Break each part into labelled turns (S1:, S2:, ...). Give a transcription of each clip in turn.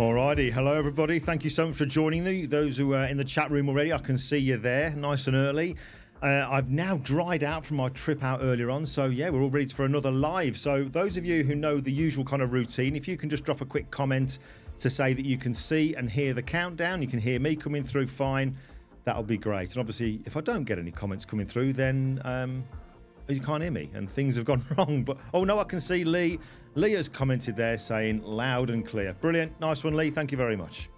S1: Alrighty, hello everybody. Thank you so much for joining me. Those who are in the chat room already, I can see you there, nice and early. I've now dried out from my trip out earlier on, so yeah, we're all ready for another live. So those of you who know the usual kind of routine, if you can just drop a quick comment to say that you can see and hear the countdown, you can hear me coming through fine, that'll be great. And obviously, if I don't get any comments coming through, then you can't hear me and things have gone wrong. But oh no, I can see Lee. Lee has commented there saying loud and clear. Brilliant, nice one, Lee. Thank you very much.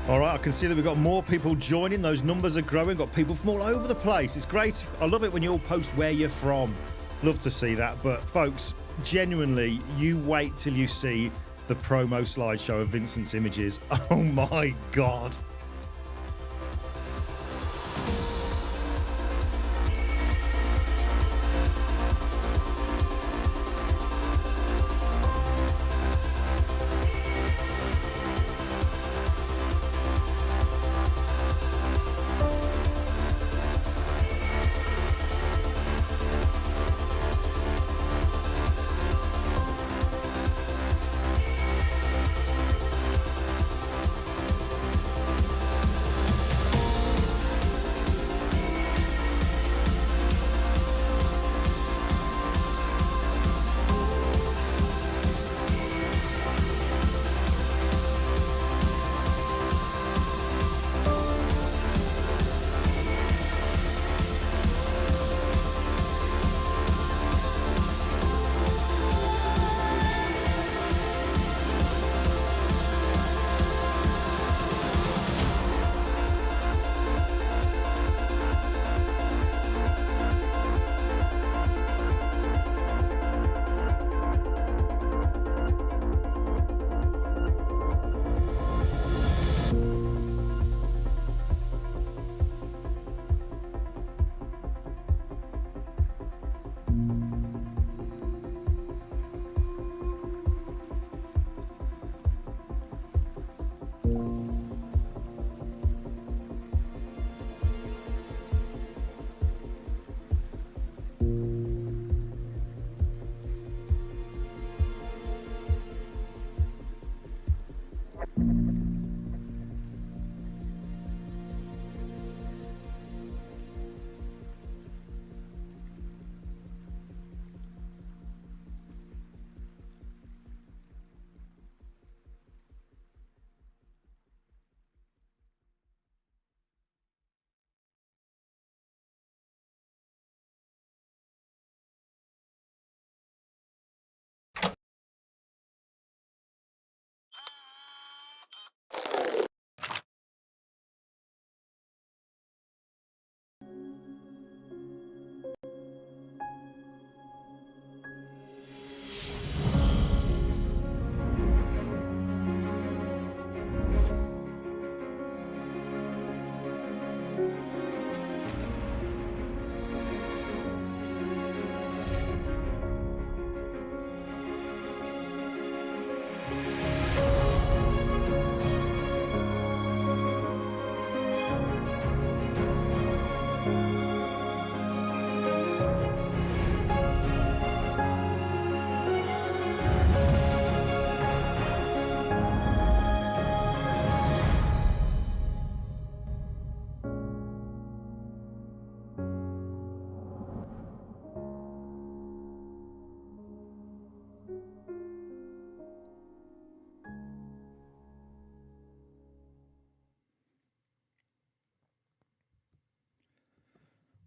S1: All right, I can see that we've got more people joining. Those numbers are growing. Got people from all over the place. It's great. I love it when you all post where you're from. Love to see that. But folks, genuinely, you wait till you see the promo slideshow of Vincent's images. Oh my God.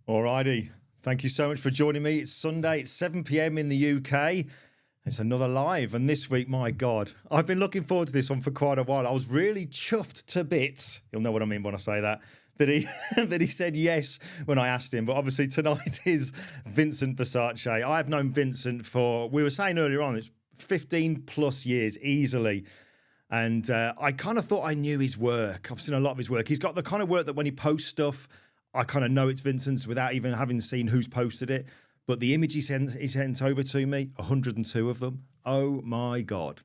S1: Alrighty. Thank you so much for joining me. It's Sunday, it's 7 p.m. in the UK. It's another live. And this week, my God, I've been looking forward to this one for quite a while. I was really chuffed to bits. You'll know what I mean when I say that. That he that he said yes when I asked him. But obviously tonight is Vincent Versace. I've known Vincent for, we were saying earlier on, it's 15 plus years easily. And I kind of thought I knew his work. I've seen a lot of his work. He's got the kind of work that when he posts stuff, I kind of know it's Vincent's without even having seen who's posted it. But the image he sent over to me, 102 of them. Oh my God.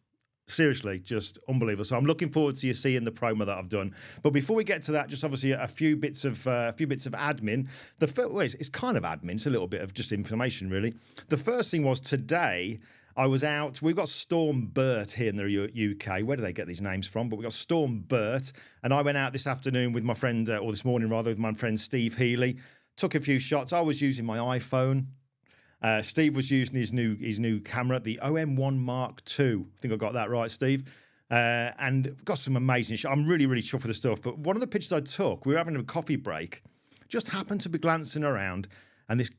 S1: Seriously, just unbelievable. So I'm looking forward to you seeing the promo that I've done. But before we get to that, just obviously a few bits of admin. It's kind of admin. It's a little bit of just information, really. The first thing was today I was out. We've got Storm Bert here in the UK. Where do they get these names from? But we've got Storm Bert. And I went out this afternoon with my friend, or this morning rather, with my friend Steve Healy. Took a few shots. I was using my iPhone. Steve was using his new camera, the OM1 Mark II. I think I got that right, Steve. And got some amazing shots. I'm really, really chuffed with the stuff. But one of the pictures I took, we were having a coffee break, just happened to be glancing around, and this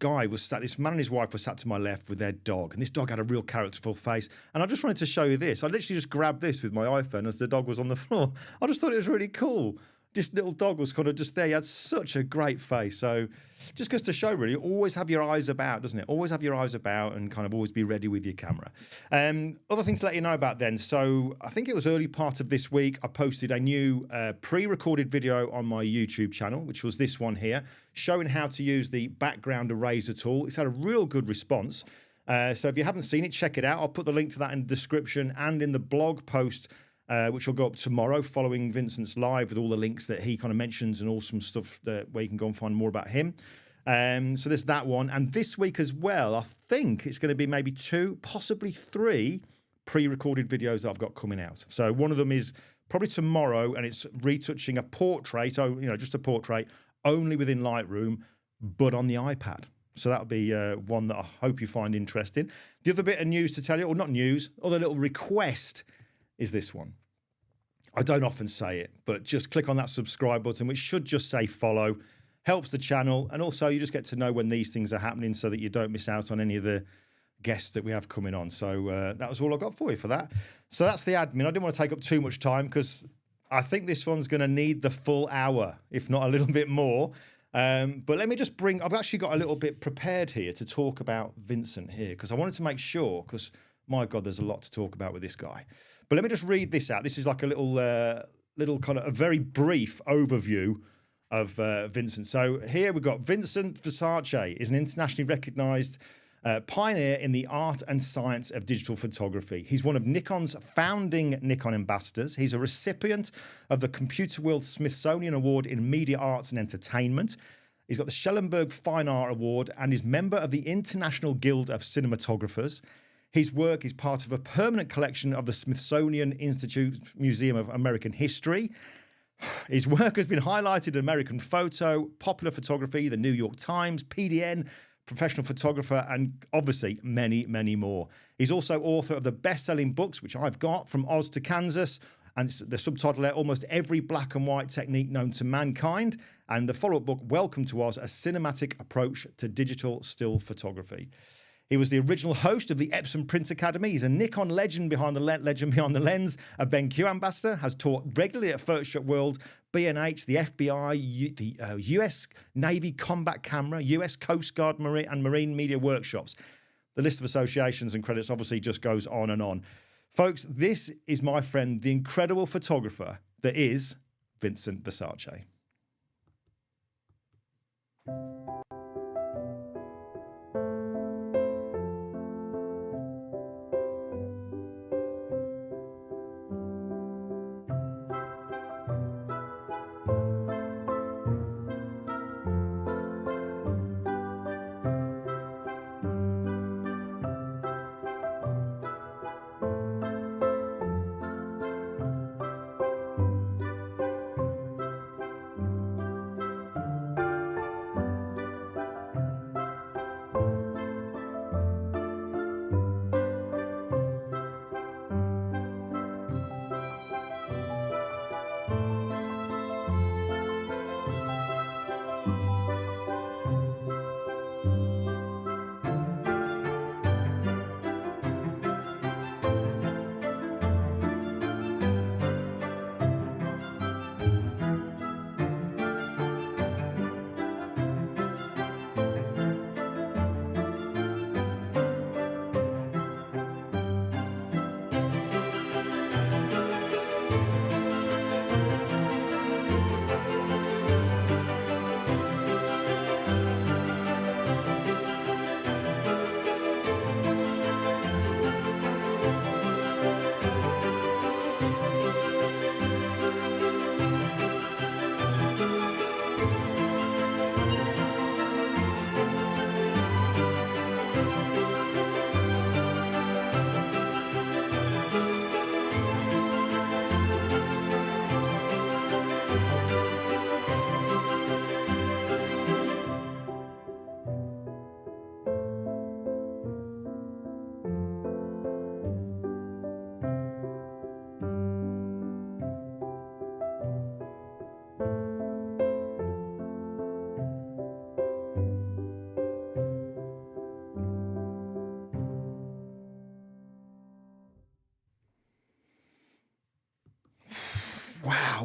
S1: man and his wife were sat to my left with their dog, and this dog had a real characterful face. And I just wanted to show you this. I literally just grabbed this with my iPhone as the dog was on the floor. I just thought it was really cool. This little dog was kind of just there. He had such a great face. So just goes to show, really, always have your eyes about, doesn't it? Always have your eyes about and kind of always be ready with your camera. Other things to let you know about then. So I think it was early part of this week, I posted a new pre-recorded video on my YouTube channel, which was this one here, showing how to use the background eraser tool. It's had a real good response. So if you haven't seen it, check it out. I'll put the link to that in the description and in the blog post, which will go up tomorrow following Vincent's live with all the links that he kind of mentions and awesome stuff where you can go and find more about him. So there's that one. And this week as well, I think it's going to be maybe 2, possibly 3 pre-recorded videos that I've got coming out. So one of them is probably tomorrow, and it's retouching a portrait, just a portrait, only within Lightroom, but on the iPad. So that'll be one that I hope you find interesting. The other bit of news to tell you, or not news, other little request, is this one. I don't often say it, but just click on that subscribe button, which should just say follow. Helps the channel, and also you just get to know when these things are happening so that you don't miss out on any of the guests that we have coming on. So that was all I got for you for that. So that's the admin. I didn't want to take up too much time because I think this one's going to need the full hour, if not a little bit more. But let me just I've actually got a little bit prepared here to talk about Vincent here, because I wanted to make sure, because my God, there's a lot to talk about with this guy. But let me just read this out. This is like a little kind of a very brief overview of Vincent. So here we've got Vincent Versace is an internationally recognised pioneer in the art and science of digital photography. He's one of Nikon's founding Nikon Ambassadors. He's a recipient of the Computerworld Smithsonian Award in Media Arts and Entertainment. He's got the Schellenberg Fine Art Award and is member of the International Guild of Cinematographers. His work is part of a permanent collection of the Smithsonian Institute Museum of American History. His work has been highlighted in American Photo, Popular Photography, the New York Times, PDN, Professional Photographer, and obviously many, many more. He's also author of the best-selling books, which I've got, From Oz to Kansas, and the subtitle there, Almost Every Black and White Technique Known to Mankind, and the follow-up book, Welcome to Oz, A Cinematic Approach to Digital Still Photography. He was the original host of the Epson Print Academy. He's a Nikon legend behind the lens, a BenQ ambassador, has taught regularly at Photoshop World, B&H, the FBI, the US Navy Combat Camera, US Coast Guard and Marine Media Workshops. The list of associations and credits obviously just goes on and on. Folks, this is my friend, the incredible photographer that is Vincent Versace.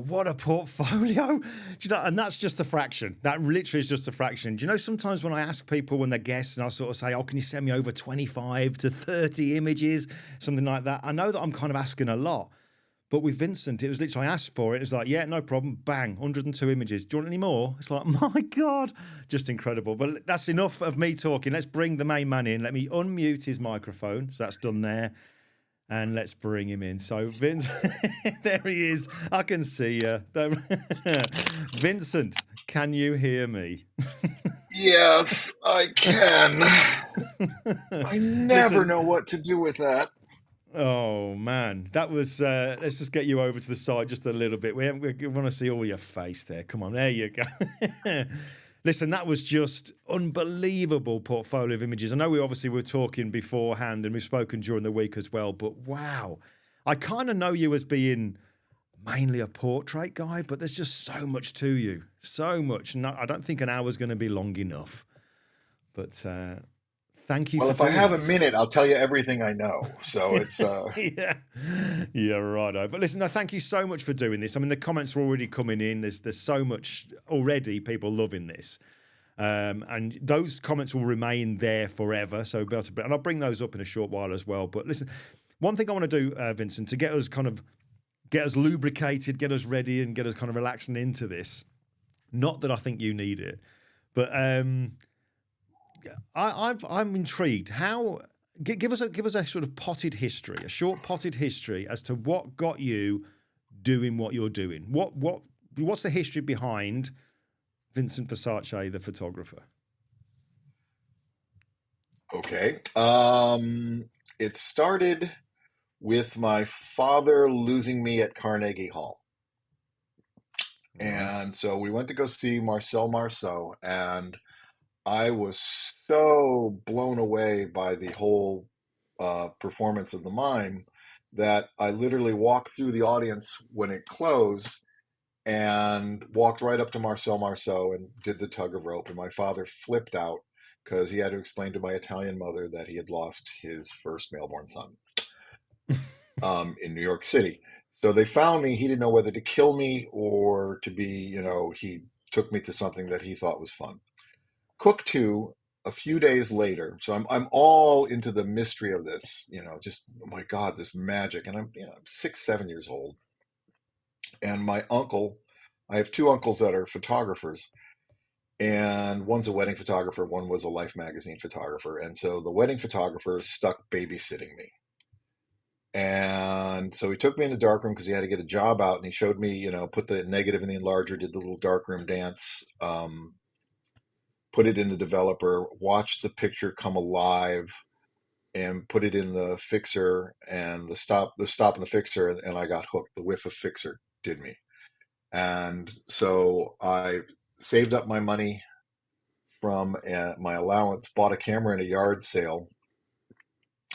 S1: what a portfolio. Do you know, and that's just a fraction. That literally is just a fraction. Do you know, sometimes when I ask people when they're guests and I sort of say, oh, can you send me over 25 to 30 images, something like that? I know that I'm kind of asking a lot. But with Vincent, it was literally, I asked for it. It's like, yeah, no problem. Bang, 102 images. Do you want any more? It's like, my God, just incredible. But that's enough of me talking. Let's bring the main man in. Let me unmute his microphone. So that's done there. And let's bring him in. So Vince, there he is. I can see you. Vincent, can you hear me?
S2: Yes, I can. I never know what to do with that.
S1: Oh man, that was. Let's just get you over to the side just a little bit. We want to see all your face there. Come on, there you go. Listen, that was just unbelievable portfolio of images. I know we obviously were talking beforehand and we've spoken during the week as well. But wow, I kind of know you as being mainly a portrait guy, but there's just so much to you, so much. And I don't think an hour's going to be long enough. But. Thank you.
S2: Well, if I have a minute, I'll tell you everything I know. So it's
S1: yeah, righto. But listen, no, thank you so much for doing this. I mean, the comments are already coming in. There's so much already. People loving this, and those comments will remain there forever. So be able to, and I'll bring those up in a short while as well. But listen, one thing I want to do, Vincent, to get us lubricated, get us ready, and get us kind of relaxing into this. Not that I think you need it, but. I'm intrigued. How give us a sort of potted history, a short potted history as to what got you doing what you're doing. What's the history behind Vincent Versace, the photographer?
S2: Okay. It started with my father losing me at Carnegie Hall. And so we went to go see Marcel Marceau, and I was so blown away by the whole performance of the mime that I literally walked through the audience when it closed and walked right up to Marcel Marceau and did the tug of rope. And my father flipped out because he had to explain to my Italian mother that he had lost his first male-born son in New York City. So they found me. He didn't know whether to kill me or to be, he took me to something that he thought was fun. 𝐓𝐡𝐞, a few days later, so I'm all into the mystery of this, just, oh my God, this magic. And I'm 6, 7 years old. And my uncle, I have two uncles that are photographers, and one's a wedding photographer, one was a Life magazine photographer. And so the wedding photographer stuck babysitting me. And so he took me in the darkroom because he had to get a job out, and he showed me, put the negative in the enlarger, did the little darkroom dance, put it in the developer, watched the picture come alive, and put it in the fixer and the stop in the fixer, and I got hooked. The whiff of fixer did me. And so I saved up my money from my allowance, bought a camera in a yard sale.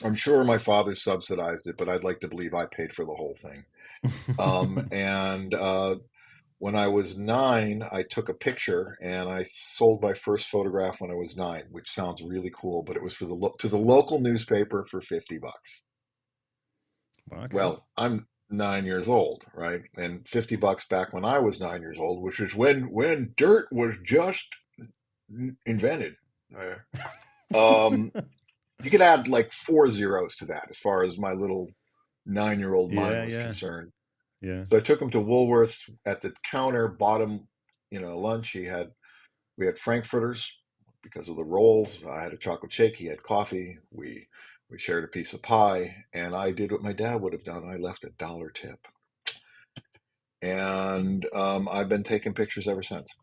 S2: I'm sure my father subsidized it, but I'd like to believe I paid for the whole thing. When I was 9, I took a picture, and I sold my first photograph when I was 9, which sounds really cool, but it was for to the local newspaper for $50.
S1: Okay.
S2: Well, I'm 9 years old, right? And $50 back when I was 9 years old, which is when dirt was just invented. You could add like 4 zeros to that as far as my little 9-year-old mind was concerned.
S1: Yeah.
S2: So I took him to Woolworths. At the counter, bought him, lunch. We had Frankfurters because of the rolls. I had a chocolate shake. He had coffee. We shared a piece of pie, and I did what my dad would have done. I left a $1 tip, and I've been taking pictures ever since.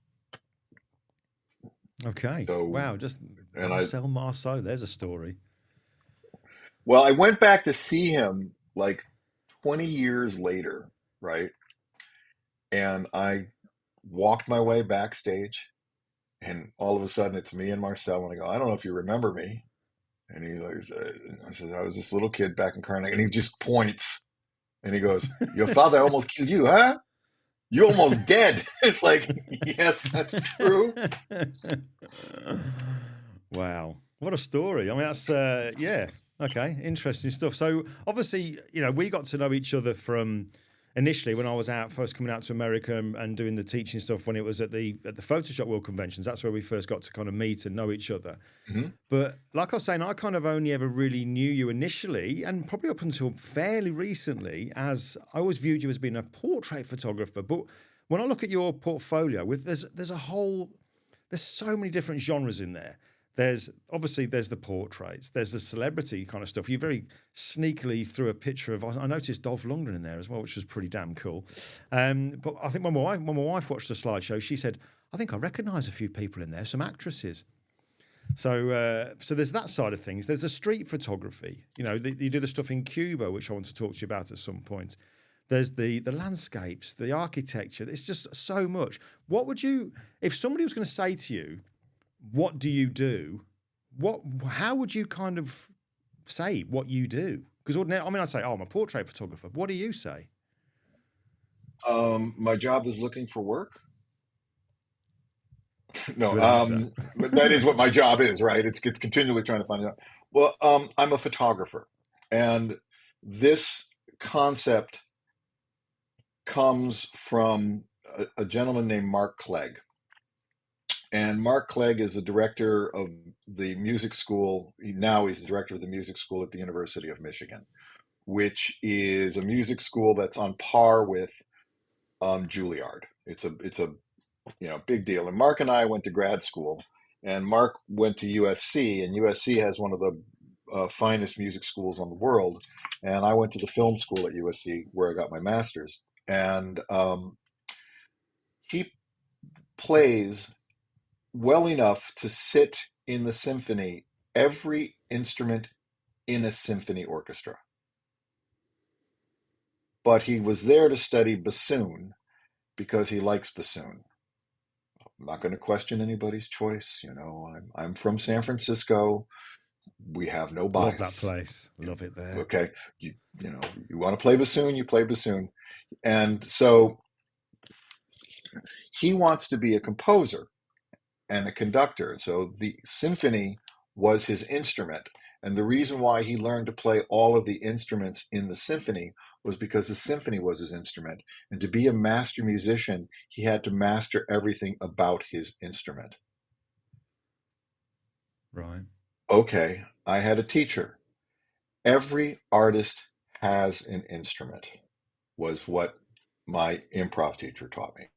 S1: Okay. So, wow. Just Marcel Marceau. There's a story.
S2: Well, I went back to see him like 20 years later. Right. And I walked my way backstage, and all of a sudden it's me and Marcel. And I go, I don't know if you remember me. And I said, I was this little kid back in Carnegie. And he just points and he goes, your father almost killed you, huh? You're almost dead. It's like, yes, that's true.
S1: Wow. What a story. I mean, that's, yeah. Okay. Interesting stuff. So obviously, we got to know each other from initially when I was first coming out to America and doing the teaching stuff when it was at the Photoshop World Conventions. That's where we first got to kind of meet and know each other.
S2: Mm-hmm.
S1: But like I was saying, I kind of only ever really knew you initially, and probably up until fairly recently, as I always viewed you as being a portrait photographer. But when I look at your portfolio, there's so many different genres in there. There's the portraits, there's the celebrity kind of stuff. You very sneakily threw a picture of, I noticed Dolph Lundgren in there as well, which was pretty damn cool. But I think when my wife watched the slideshow, she said, I think I recognise a few people in there, some actresses. So there's that side of things. There's the street photography. You know, you do the stuff in Cuba, which I want to talk to you about at some point. There's the landscapes, the architecture. It's just so much. What would you, if somebody was going to say to you, what do you do? How would you kind of say what you do? Because ordinarily, I mean, I'd say, oh, I'm a portrait photographer. What do you say?
S2: My job is looking for work. No, but that is what my job is, right? It's continually trying to find out. Well, I'm a photographer, and this concept comes from a gentleman named Mark Clegg. And Mark Clegg is the director of the music school. Now he's the director of the music school at the University of Michigan, which is a music school that's on par with Juilliard. It's a big deal. And Mark and I went to grad school, and Mark went to USC, and USC has one of the finest music schools in the world. And I went to the film school at USC where I got my master's. And he plays well enough to sit in the symphony, every instrument in a symphony orchestra. But he was there to study bassoon because he likes bassoon. I'm not going to question anybody's choice. You know, I'm from San Francisco. We have no bias.
S1: Love that place. Love it there.
S2: Okay. You want to play bassoon, you play bassoon. And so he wants to be a composer and a conductor. So the symphony was his instrument. And the reason why he learned to play all of the instruments in the symphony was because the symphony was his instrument. And to be a master musician, he had to master everything about his instrument.
S1: Right.
S2: Okay, I had a teacher. Every artist has an instrument, was what my improv teacher taught me.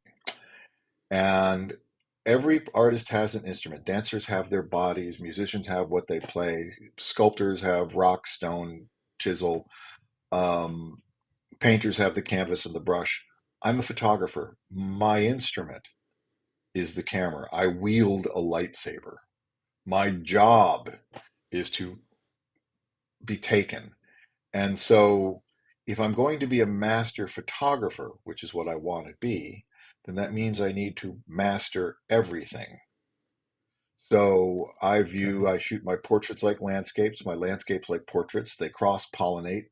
S2: And every artist has an instrument. Dancers have their bodies, musicians have what they play, sculptors have rock, stone, chisel, painters have the canvas and the brush. I'm a photographer. My instrument is the camera. I wield a lightsaber. My job is to be taken. And so if I'm going to be a master photographer, which is what I want to be, then that means I need to master everything. So I shoot my portraits like landscapes, my landscapes like portraits. They cross-pollinate.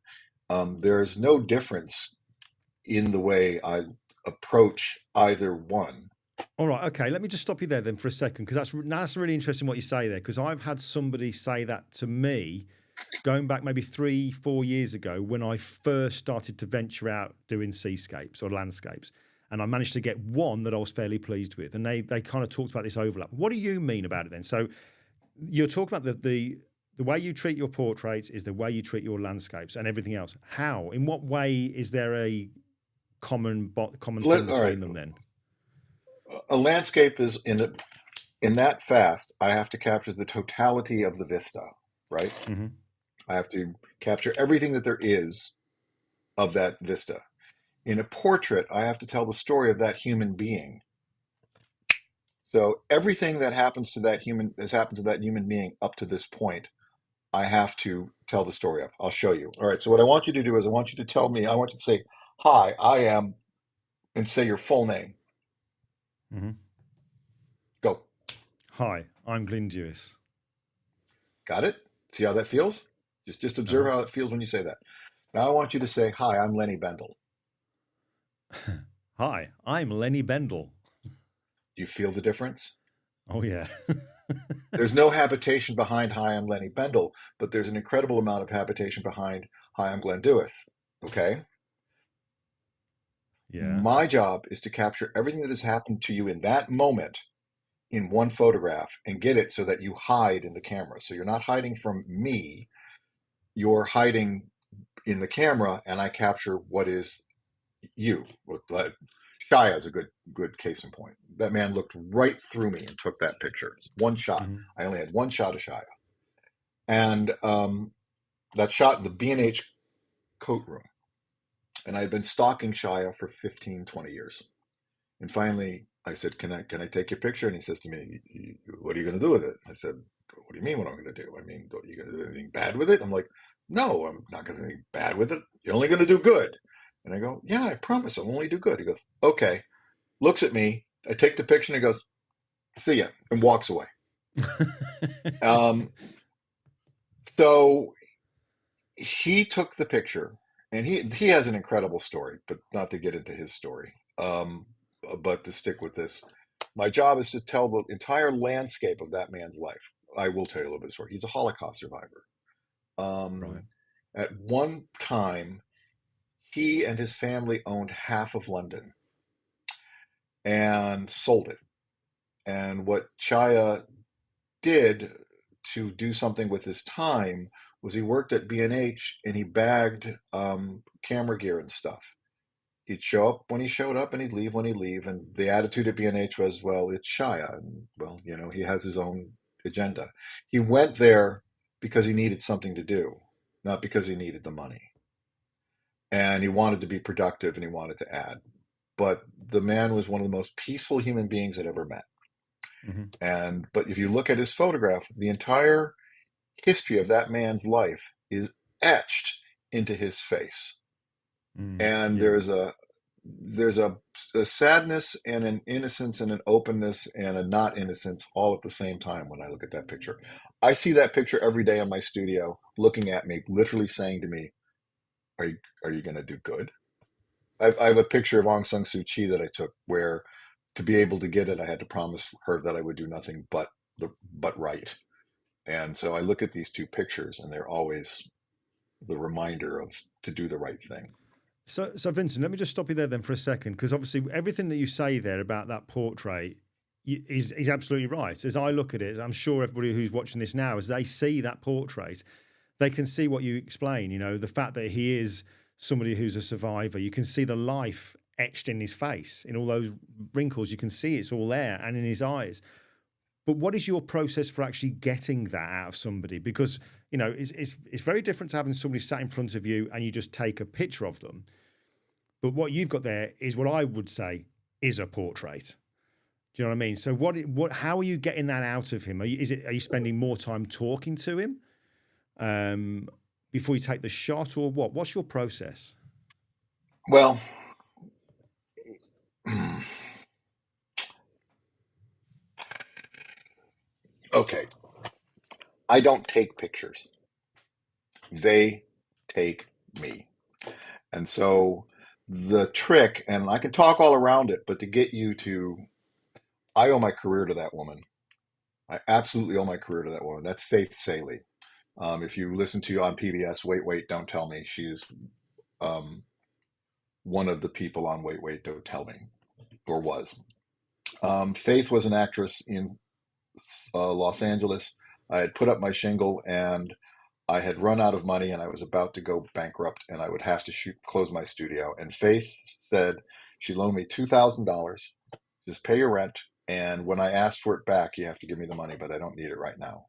S2: There's no difference in the way I approach either one.
S1: All right, okay. Let me just stop you there then for a second, because that's really interesting what you say there, because I've had somebody say that to me going back maybe 3-4 years ago when I first started to venture out doing seascapes or landscapes. And I managed to get one that I was fairly pleased with. And they kind of talked about this overlap. What do you mean about it then? So you're talking about the way you treat your portraits is the way you treat your landscapes and everything else. How? In what way is there a common thing between them then?
S2: A landscape is in that fast, I have to capture the totality of the vista, right? Mm-hmm. I have to capture everything that there is of that vista. In a portrait, I have to tell the story of that human being. So everything that happens to that human has happened to that human being up to this point, I have to tell the story of. I'll show you. All right. So what I want you to do is I want you to tell me, I want you to say, hi, I am, and say your full name.
S1: Mm-hmm.
S2: Go.
S1: Hi, I'm 𝐁𝐞𝐬𝐿.
S2: Got it? See how that feels? Just observe how it feels when you say that. Now I want you to say, hi, I'm Lenny Bendel.
S1: Hi, I'm Lenny Bendel.
S2: Do you feel the difference?
S1: Oh, yeah.
S2: There's no habitation behind hi, I'm Lenny Bendel, but there's an incredible amount of habitation behind hi, I'm 𝐁𝐞𝐬𝐿. Okay?
S1: Yeah.
S2: My job is to capture everything that has happened to you in that moment in one photograph and get it so that you hide in the camera. So you're not hiding from me, you're hiding in the camera, and I capture what is you. Shia is a good case in point. That man looked right through me and took that picture. One shot.
S1: Hmm.
S2: I only had one shot of Shia. And that shot in the B&H coat room. And I had been stalking Shia for 15, 20 years. And finally, I said, can I take your picture? And he says to me, what are you going to do with it? I said, what do you mean what I'm going to do? I mean, are you going to do anything bad with it? I'm like, no, I'm not going to do anything bad with it. You're only going to do good. And I go, yeah, I promise I'll only do good. He goes, okay. Looks at me. I take the picture and he goes, see ya, and walks away. So he took the picture, and he has an incredible story, but not to get into his story, but to stick with this. My job is to tell the entire landscape of that man's life. I will tell you a little bit of the story. He's a Holocaust survivor.
S1: Right.
S2: At one time, he and his family owned half of London and sold it. And what Chaya did to do something with his time was he worked at B&H and he bagged camera gear and stuff. He'd show up when he showed up and he'd leave when he'd leave. And the attitude at B&H was, well, it's Shia. And, well, he has his own agenda. He went there because he needed something to do, not because he needed the money. And he wanted to be productive and he wanted to add. But the man was one of the most peaceful human beings I'd ever met.
S1: Mm-hmm.
S2: But if you look at his photograph, the entire history of that man's life is etched into his face. And
S1: Yeah.
S2: there's a sadness and an innocence and an openness and a not innocence all at the same time when I look at that picture. I see that picture every day in my studio, looking at me, literally saying to me, are you going to do good? I have a picture of Aung San Suu Kyi that I took where, to be able to get it, I had to promise her that I would do nothing but right. And so I look at these two pictures, and they're always the reminder of to do the right thing.
S1: So Vincent, let me just stop you there then for a second, because obviously everything that you say there about that portrait is absolutely right. As I look at it, I'm sure everybody who's watching this now, as they see that portrait, they can see what you explain. The fact that he is somebody who's a survivor. You can see the life etched in his face, in all those wrinkles. You can see it's all there, and in his eyes. But what is your process for actually getting that out of somebody? Because, it's very different to having somebody sat in front of you and you just take a picture of them. But what you've got there is what I would say is a portrait. Do you know what I mean? So how are you getting that out of him? Are you spending more time talking to him before you take the shot, or what? What's your process?
S2: Well, okay. I don't take pictures. They take me. And so the trick, and I can talk all around it, but to get you to, I owe my career to that woman. I absolutely owe my career to that woman. That's Faith Salie. If you listen to on PBS, Wait, Don't Tell Me, she's one of the people on Wait, Don't Tell Me, or was. Faith was an actress in Los Angeles. I had put up my shingle and I had run out of money and I was about to go bankrupt and I would have to close my studio. And Faith said she loaned me $2,000. Just pay your rent. And when I asked for it back, you have to give me the money, but I don't need it right now.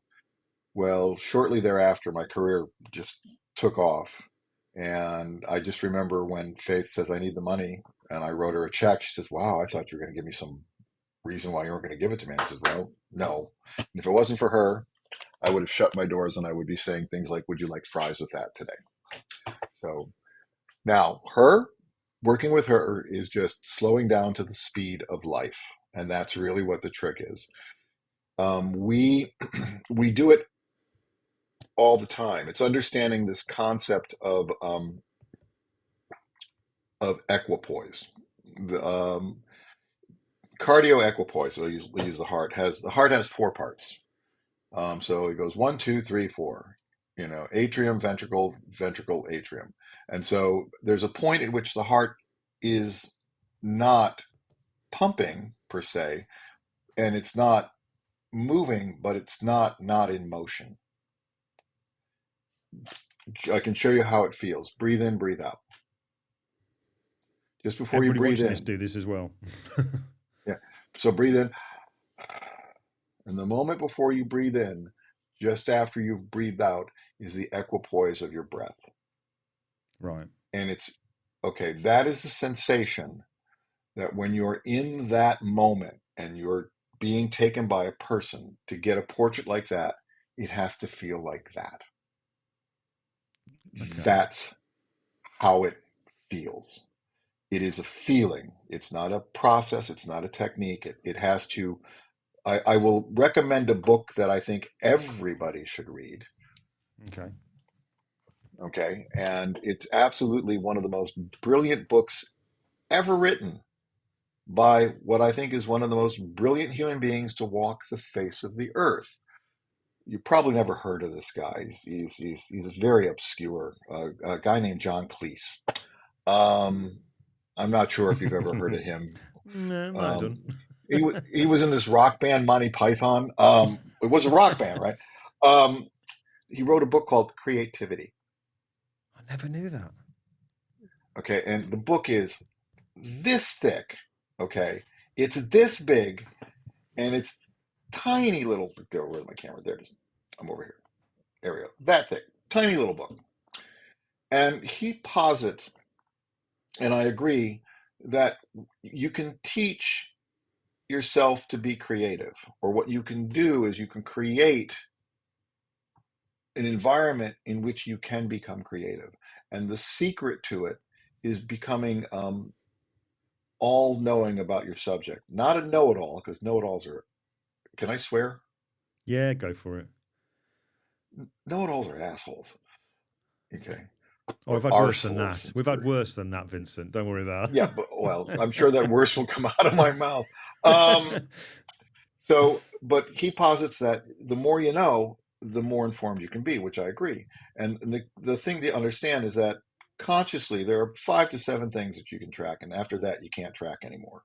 S2: Well, shortly thereafter, my career just took off. And I just remember when Faith says, I need the money. And I wrote her a check. She says, wow, I thought you were going to give me some reason why you weren't going to give it to me. I said, well, no. And if it wasn't for her, I would have shut my doors and I would be saying things like, would you like fries with that today? So now working with her is just slowing down to the speed of life. And that's really what the trick is. We do it all the time. It's understanding this concept of equipoise. The cardio equipoise, so we use the heart has 4 parts. So it goes 1, 2, 3, 4. Atrium, ventricle, atrium. And so there's a point at which the heart is not pumping per se, and it's not moving, but it's not in motion. I can show you how it feels. Breathe in, breathe out. Just before you
S1: Everybody
S2: breathe
S1: watching this
S2: in.
S1: do this as well.
S2: Yeah. So breathe in. And the moment before you breathe in, just after you've breathed out, is the equipoise of your breath.
S1: Right.
S2: And it's, okay, that is the sensation that when you're in that moment and you're being taken by a person to get a portrait like that, it has to feel like that.
S1: Okay.
S2: That's how it feels. It is a feeling. It's not a process. It's not a technique. It has to. I will recommend a book that I think everybody should read.
S1: Okay.
S2: Okay. And it's absolutely one of the most brilliant books ever written by what I think is one of the most brilliant human beings to walk the face of the earth. You probably never heard of this guy. He's very obscure. A guy named John Cleese. I'm not sure if you've ever heard of him.
S1: No, I don't.
S2: He was in this rock band, Monty Python. It was a rock band, right? He wrote a book called Creativity.
S1: I never knew that.
S2: Okay, and the book is this thick. Okay, it's this big, and it's tiny little. Where's my camera? There it is. I'm over here. There we go. That thick, tiny little book. And he posits, and I agree, that you can teach yourself to be creative, or what you can do is you can create an environment in which you can become creative. And the secret to it is becoming all-knowing about your subject. Not a know-it-all, because know-it-alls are, can I swear?
S1: Yeah, go for it.
S2: Know-it-alls are assholes. Okay.
S1: Oh, we've had worse than that. We've had worse than that, Vincent. Don't worry about it.
S2: Yeah, but well, I'm sure that worse will come out of my mouth. But he posits that the more you know, the more informed you can be, which I agree. And the thing to understand is that consciously, there are 5 to 7 things that you can track, and after that, you can't track anymore.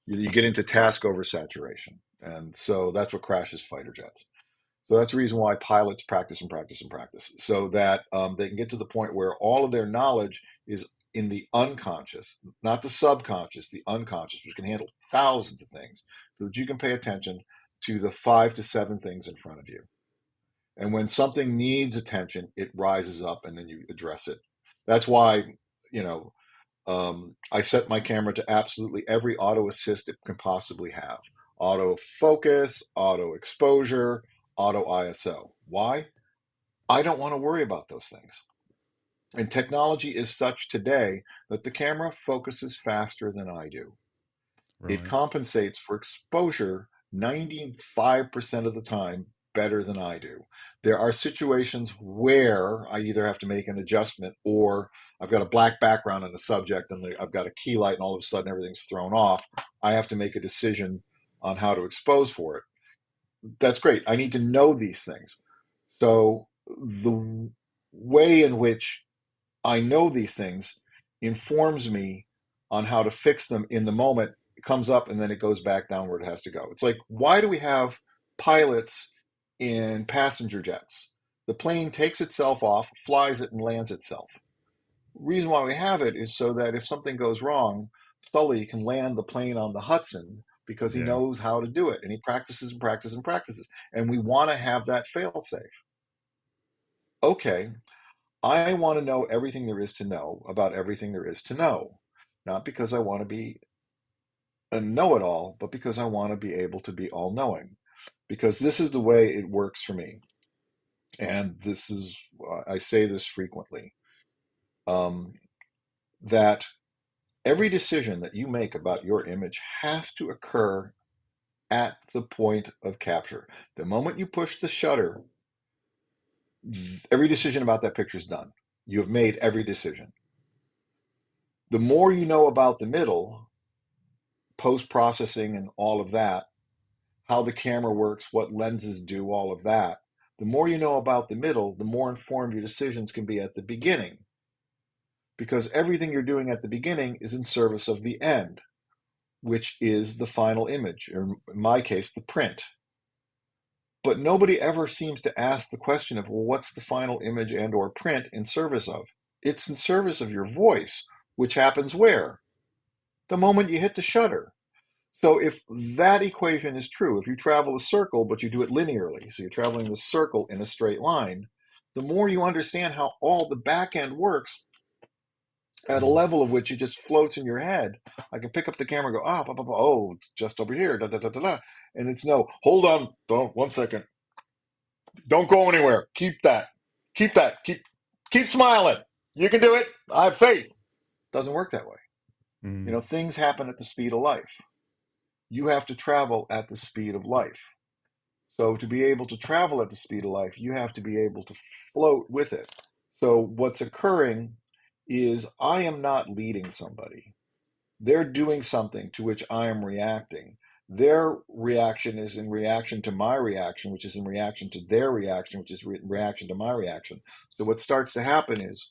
S2: You get into task oversaturation, and so that's what crashes fighter jets. So that's the reason why pilots practice and practice and practice, so that they can get to the point where all of their knowledge is in the unconscious, not the subconscious, the unconscious, which can handle thousands of things, so that you can pay attention to the 5 to 7 things in front of you. And when something needs attention, it rises up and then you address it. That's why, I set my camera to absolutely every auto assist it can possibly have. Auto focus, auto exposure, auto ISO. Why? I don't want to worry about those things. And technology is such today that the camera focuses faster than I do.
S1: Right.
S2: It compensates for exposure 95% of the time better than I do. There are situations where I either have to make an adjustment, or I've got a black background on the subject and I've got a key light and all of a sudden everything's thrown off. I have to make a decision on how to expose for it. That's great. I need to know these things. So the way in which I know these things informs me on how to fix them in the moment. It comes up and then it goes back down where it has to go. It's like, why do we have pilots in passenger jets? The plane takes itself off, flies it, and lands itself. The reason why we have it is so that if something goes wrong, Sully can land the plane on the Hudson because he knows how to do it, and he practices and practices and practices. And we want to have that fail-safe. Okay, I want to know everything there is to know about everything there is to know. Not because I want to be a know-it-all, but because I want to be able to be all-knowing. Because this is the way it works for me. And this is, I say this frequently, that every decision that you make about your image has to occur at the point of capture. The moment you push the shutter, every decision about that picture is done. You have made every decision. The more you know about the middle, post-processing and all of that, how the camera works, what lenses do, all of that, the more you know about the middle, the more informed your decisions can be at the beginning. because everything you're doing at the beginning is in service of the end, which is the final image, or in my case, the print. But nobody ever seems to ask the question of, well, what's the final image and or print in service of? It's in service of your voice, which happens where? The moment you hit the shutter. So if that equation is true, if you travel a circle, but you do it linearly, so you're traveling the circle in a straight line, the more you understand how all the back end works at a level of which it just floats in your head. I can pick up the camera and go, oh, just over here, da, da, da, da, da. And it's no, hold on, don't, 1 second. Don't go anywhere. Keep that. Keep smiling. You can do it. I have faith. Doesn't work that way. You know, things happen at the speed of life. You have to travel at the speed of life. So to be able to travel at the speed of life, you have to be able to float with it. So what's occurring is I am not leading somebody. They're doing something to which I am reacting. Their reaction is in reaction to my reaction, which is in reaction to their reaction, which is reaction to my reaction. So what starts to happen is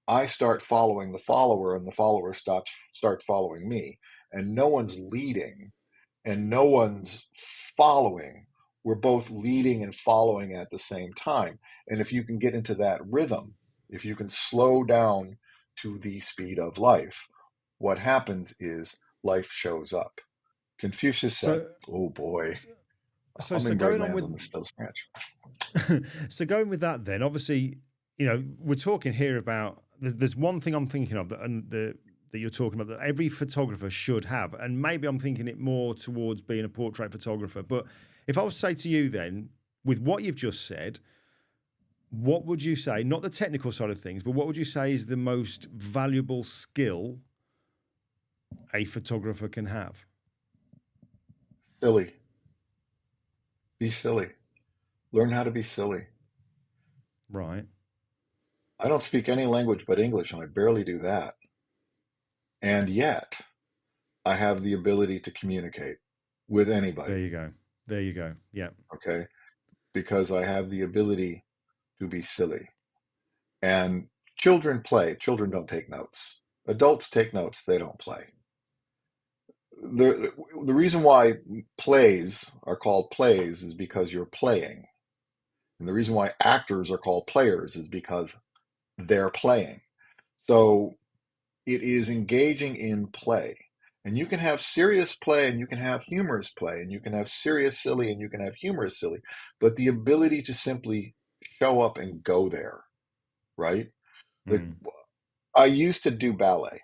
S2: I start following the follower, and the follower starts following me. And no one's leading and no one's following. We're both leading and following at the same time. And if you can get into that rhythm, if you can slow down to the speed of life, what happens is life shows up. Confucius said, oh boy,
S1: so going on with
S2: still scratch.
S1: So going with that then, obviously, you know, we're talking here about, there's one thing I'm thinking of that you're talking about that every photographer should have, and maybe I'm thinking it more towards being a portrait photographer. But if I was to say to you then, with what you've just said, what would you say, not the technical side of things, but what would you say is the most valuable skill a photographer can have?
S2: Silly. Be silly. Learn how to be silly.
S1: Right.
S2: I don't speak any language but English, and I barely do that. And yet, I have the ability to communicate with anybody.
S1: There you go. There you go. Yeah.
S2: Okay. Because I have the ability to be silly. And children play. Children don't take notes. Adults take notes. They don't play. The reason why plays are called plays is because you're playing. And the reason why actors are called players is because they're playing. So it is engaging in play. And you can have serious play and you can have humorous play, and you can have serious silly and you can have humorous silly. But the ability to simply show up and go there, right? I used to do ballet.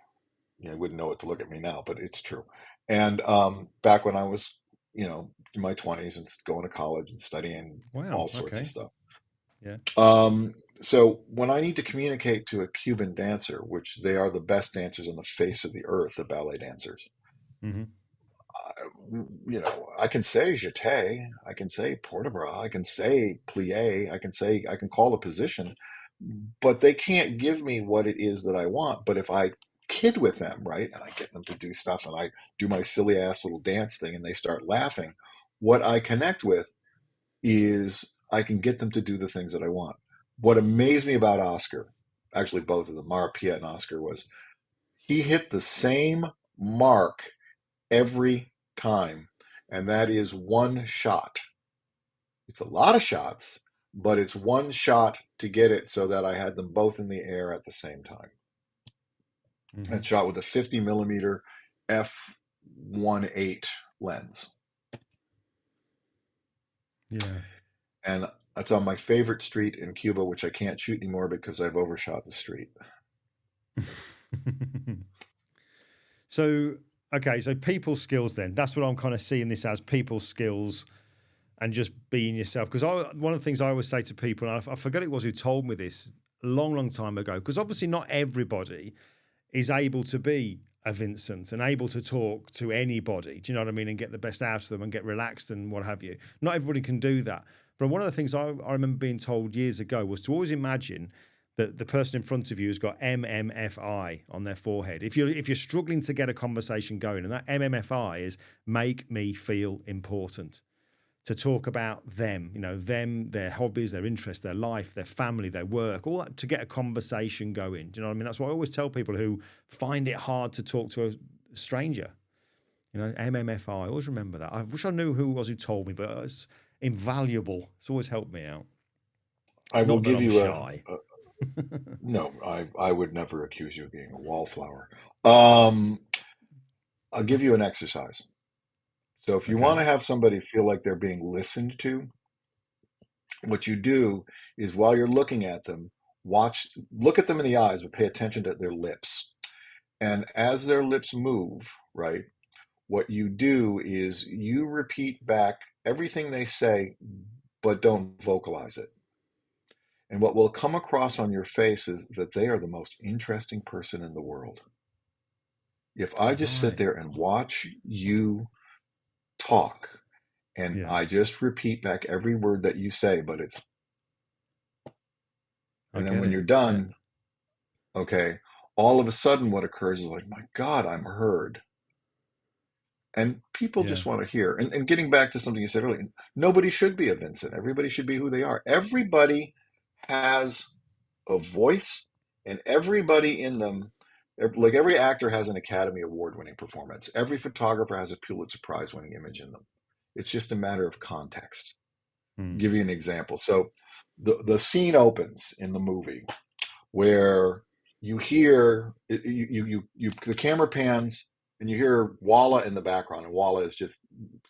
S2: You wouldn't know it to look at me now, but it's true. And back when I was, in my 20s and going to college and studying all sorts of stuff.
S1: Yeah.
S2: So when I need to communicate to a Cuban dancer, which they are the best dancers on the face of the earth, the ballet dancers, I can say jeté, I can say port de bras, I can say plie, I can call a position, but they can't give me what it is that I want. But if I kid with them, right, and I get them to do stuff and I do my silly ass little dance thing and they start laughing, what I connect with is I can get them to do the things that I want. What amazed me about Oscar, actually both of them, 𝐷𝐸𝐻 and Oscar, was he hit the same mark every time, and that is one shot. It's a lot of shots, but it's one shot to get it so that I had them both in the air at the same time. And shot with a 50mm f1.8 lens.
S1: Yeah. And
S2: that's on my favorite street in Cuba, which I can't shoot anymore because I've overshot the street.
S1: So people skills then. That's what I'm kind of seeing this as, people skills and just being yourself. Because one of the things I always say to people, and I forget it was who told me this a long, long time ago, because obviously not everybody is able to be a Vincent and able to talk to anybody, do you know what I mean, and get the best out of them and get relaxed and what have you. Not everybody can do that. But one of the things I remember being told years ago was to always imagine that the person in front of you has got MMFI on their forehead. If you're struggling to get a conversation going, and that MMFI is make me feel important. to talk about them, them, their hobbies, their interests, their life, their family, their work, all that, to get a conversation going. Do you know what I mean? That's what I always tell people who find it hard to talk to a stranger. MMFI, I always remember that. I wish I knew who it was who told me, but it's invaluable. It's always helped me out.
S2: I will
S1: Not that
S2: give
S1: I'm
S2: you
S1: shy.
S2: no, I would never accuse you of being a wallflower. Um, I'll give you an exercise. So if you want
S1: Okay.
S2: to have somebody feel like they're being listened to, what you do is while you're looking at them, look at them in the eyes, but pay attention to their lips. And as their lips move, right, what you do is you repeat back everything they say, but don't vocalize it. And what will come across on your face is that they are the most interesting person in the world. If I just sit
S1: Right.
S2: there and watch you talk and
S1: Yeah.
S2: I just repeat back every word that you say, but it's,
S1: I
S2: and then
S1: get
S2: when
S1: it.
S2: you're
S1: Yeah.
S2: done, okay, all of a sudden what occurs is like, my God, I'm heard. And people
S1: Yeah.
S2: just want to hear. And getting back to something you said earlier, nobody should be a Vincent. Everybody should be who they are. Everybody has a voice, and everybody in them, like every actor has an Academy Award winning performance. Every photographer has a Pulitzer Prize winning image in them. It's just a matter of context.
S1: Hmm.
S2: Give you an example. So the scene opens in the movie where you hear the camera pans and you hear Walla in the background, and Walla is just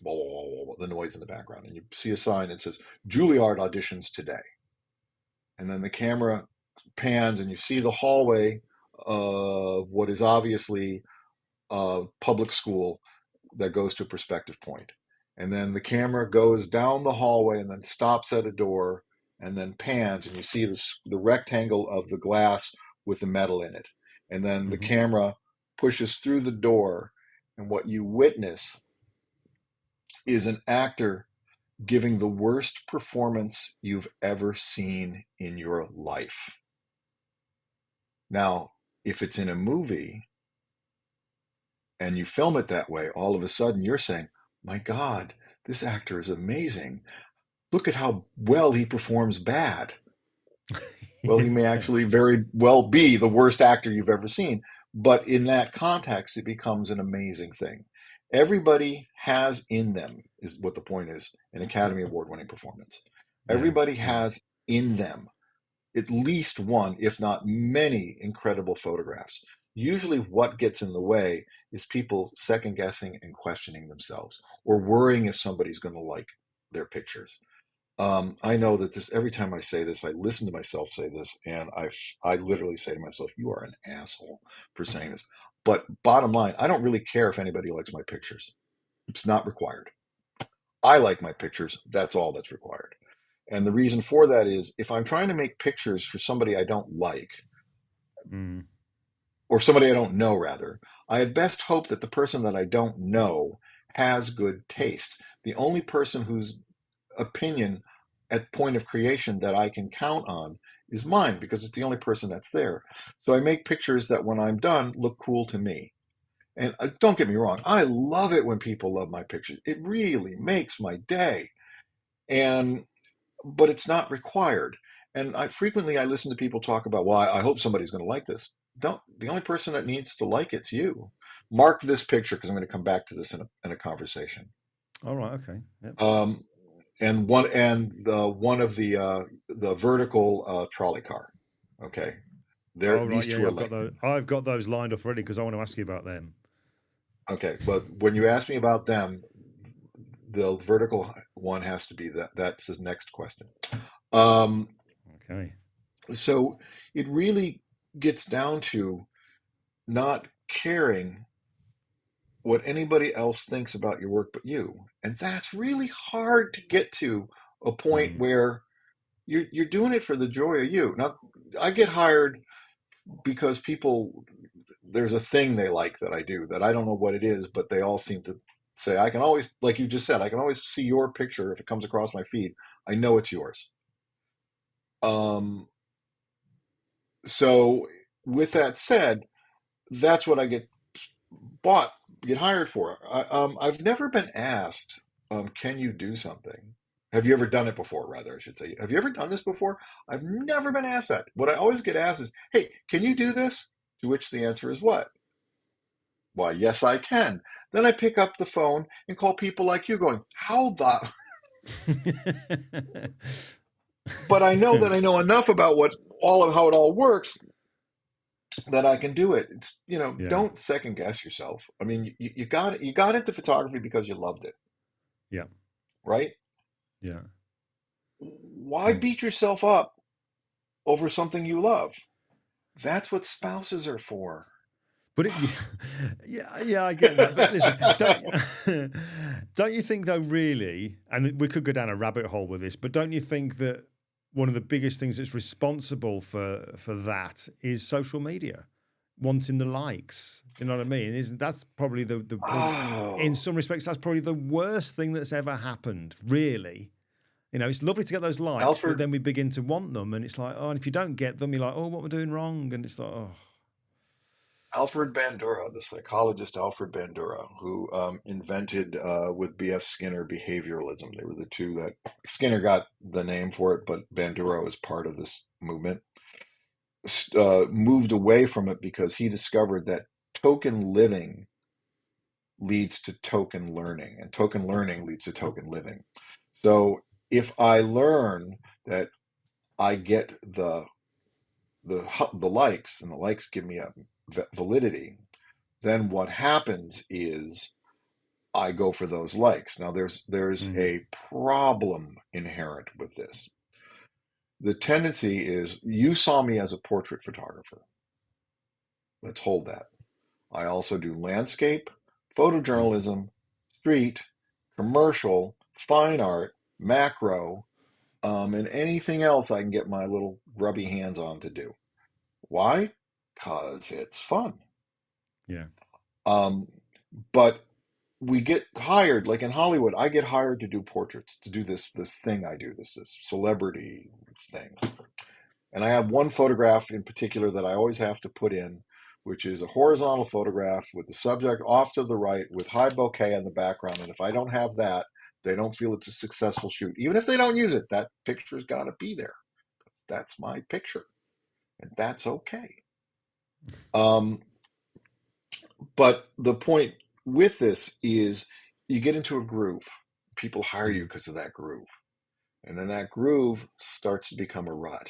S2: wah, wah, wah, wah, the noise in the background, and you see a sign that says Juilliard auditions today, and then the camera pans and you see the hallway of what is obviously a public school that goes to a perspective point. And then the camera goes down the hallway and then stops at a door and then pans and you see the rectangle of the glass with the metal in it. And then the
S1: Hmm.
S2: camera pushes through the door, and what you witness is an actor giving the worst performance you've ever seen in your life. Now, if it's in a movie and you film it that way, all of a sudden you're saying, my God, this actor is amazing. Look at how well he performs bad. Well, he may
S1: Yeah.
S2: actually very well be the worst actor you've ever seen. But in that context, it becomes an amazing thing. Everybody has in them, is what the point is, an Academy Award winning performance.
S1: Yeah.
S2: Everybody
S1: Yeah.
S2: has in them at least one, if not many, incredible photographs. Usually, what gets in the way is people second guessing and questioning themselves or worrying if somebody's going to like their pictures. I know that this every time I say this, I listen to myself say this, and I literally say to myself, "You are an asshole for saying this." But bottom line, I don't really care if anybody likes my pictures. It's not required. I like my pictures. That's all that's required. And the reason for that is if I'm trying to make pictures for somebody I don't like,
S1: Mm.
S2: or somebody I don't know, rather, I at best hope that the person that I don't know has good taste. The only person whose opinion at point of creation that I can count on is mine because it's the only person that's there. So I make pictures that when I'm done look cool to me. And don't get me wrong, I love it when people love my pictures. It really makes my day. And but it's not required. And I listen to people talk about, well, I hope somebody's going to like this. Don't. The only person that needs to like it's you. Mark this picture because I'm going to come back to this in a conversation.
S1: All right. Okay. Yep.
S2: Um, one of the vertical trolley car. Okay, there
S1: Oh, right.
S2: these
S1: Yeah.
S2: two
S1: Yeah.
S2: are
S1: I've got
S2: linked.
S1: those. I've got those lined up already because I want to ask you about them.
S2: Okay, but when you ask me about them, the vertical one has to be that. That's the next question. Um,
S1: Okay.
S2: so it really gets down to not caring what anybody else thinks about your work but you. And that's really hard to get to a point
S1: Mm.
S2: where you're doing it for the joy of you. Now, I get hired because people there's a thing they like that I do that I don't know what it is, but they all seem to say I can always, like you just said, I can always see your picture if it comes across my feed. I know it's yours. Um, so with that said, that's what I get bought, get hired for. I've never been asked. can you do something? Have you ever done it before, rather, I should say. Have you ever done this before? I've never been asked that. What I always get asked is, hey, can you do this? To which the answer is what? Why, yes, I can. Then I pick up the phone and call people like you going, how the... But I know that I know enough about how it all works that I can do it. It's,
S1: Yeah.
S2: don't second guess yourself. I mean, you got into photography because you loved it,
S1: Yeah.
S2: right?
S1: Yeah.
S2: Why beat yourself up over something you love? That's what spouses are for.
S1: But yeah, I get that. But listen, don't you think though, really, and we could go down a rabbit hole with this, but don't you think that one of the biggest things that's responsible for that is social media, wanting the likes? You know what I mean? Isn't that's probably in some respects that's probably the worst thing that's ever happened, really. It's lovely to get those likes, but then we begin to want them, and it's like, oh, and if you don't get them, you're like, oh, what am I doing wrong? And it's like, oh.
S2: Alfred Bandura, the psychologist Alfred Bandura, who invented with B.F. Skinner behavioralism. They were the two that Skinner got the name for it, but Bandura was part of this movement. Moved away from it because he discovered that token living leads to token learning, and token learning leads to token living. So if I learn that I get the likes, and the likes give me a validity, then what happens is I go for those likes. Now there's a problem inherent with this. The tendency is, you saw me as a portrait photographer. Let's hold that. I also do landscape, photojournalism, street, commercial, fine art, macro, and anything else I can get my little grubby hands on to do. Why? Because it's fun.
S1: Yeah.
S2: But we get hired, like in Hollywood, I get hired to do portraits, to do this thing I do, this celebrity thing. And I have one photograph in particular that I always have to put in, which is a horizontal photograph with the subject off to the right with high bokeh in the background. And if I don't have that, they don't feel it's a successful shoot. Even if they don't use it, that picture's got to be there. That's my picture. And that's okay. But the point with this is you get into a groove. People hire you because of that groove. And then that groove starts to become a rut.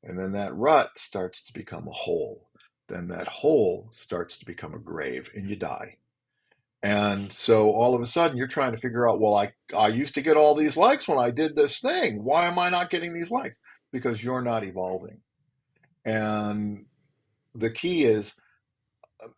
S2: And then that rut starts to become a hole. Then that hole starts to become a grave, and you die. And so all of a sudden you're trying to figure out, well, I used to get all these likes when I did this thing. Why am I not getting these likes? Because you're not evolving. And the key is,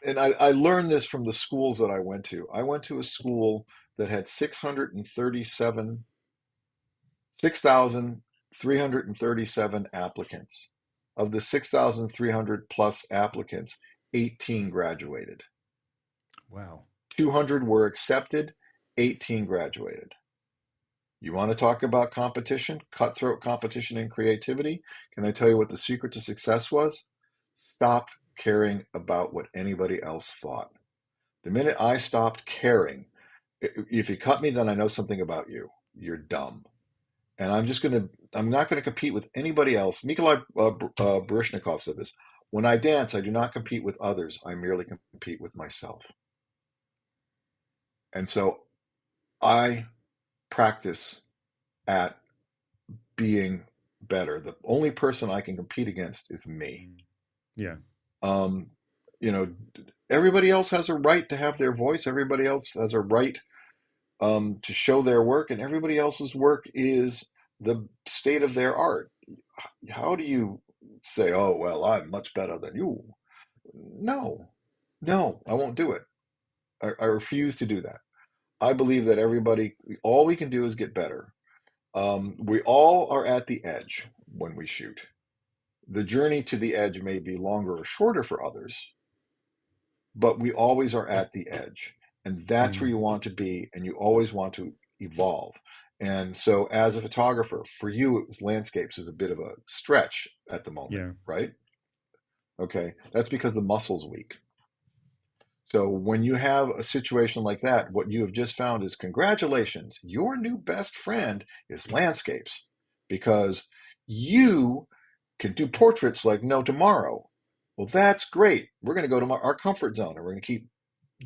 S2: and I learned this from the schools that I went to. I went to a school that had 6,337 applicants. Of the 6,300 plus applicants, 18 graduated.
S1: Wow.
S2: 200 were accepted, 18 graduated. You want to talk about competition, cutthroat competition and creativity? Can I tell you what the secret to success was? Stop caring about what anybody else thought. The minute I stopped caring, if you cut me, then I know something about you. You're dumb. And I'm not going to compete with anybody else. Nikolai Baryshnikov said this. When I dance, I do not compete with others. I merely compete with myself. And so I practice at being better. The only person I can compete against is me.
S1: Yeah.
S2: Everybody else has a right to have their voice. Everybody else has a right to show their work, and everybody else's work is the state of their art. How do you say, oh, well, I'm much better than you? No, I won't do it. I refuse to do that. I believe that all we can do is get better. We all are at the edge when we shoot. The journey to the edge may be longer or shorter for others, but we always are at the edge. And that's where you want to be, and you always want to evolve. And so as a photographer, for you, it was landscapes is a bit of a stretch at the moment, right? Okay, that's because the muscle's weak. So when you have a situation like that, what you have just found is congratulations, your new best friend is landscapes, because you can do portraits like no tomorrow. Well, that's great. We're going to go to our comfort zone, and we're going to keep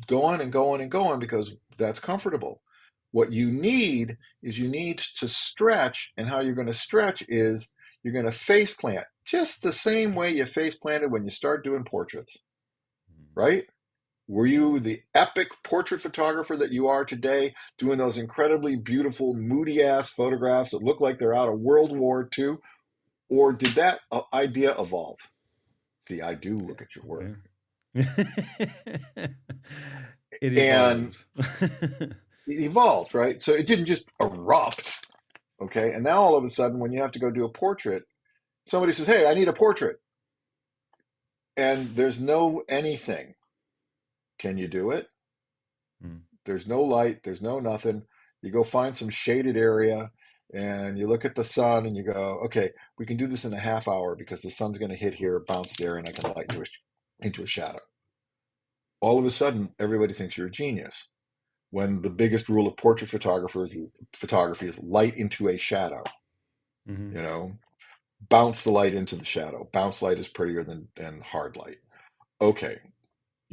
S2: going and going and going because that's comfortable. What you need is you need to stretch, and how you're going to stretch is you're going to face plant just the same way you face planted when you start doing portraits, right? Were you the epic portrait photographer that you are today, doing those incredibly beautiful, moody ass photographs that look like they're out of World War II? Or did that idea evolve? See, I do look at your work.
S1: Yeah. It
S2: And
S1: evolved.
S2: it evolved, right? So it didn't just erupt, okay? And now all of a sudden, when you have to go do a portrait, somebody says, hey, I need a portrait. And there's no anything. Can you do it? There's no light, there's no nothing. You go find some shaded area and you look at the sun and you go, okay, we can do this in a half hour because the sun's going to hit here, bounce there, and I can light into a shadow. All of a sudden, everybody thinks you're a genius, when the biggest rule of portrait photography is light into a shadow.
S1: Mm-hmm.
S2: You know, bounce the light into the shadow. Bounce light is prettier than hard light. Okay,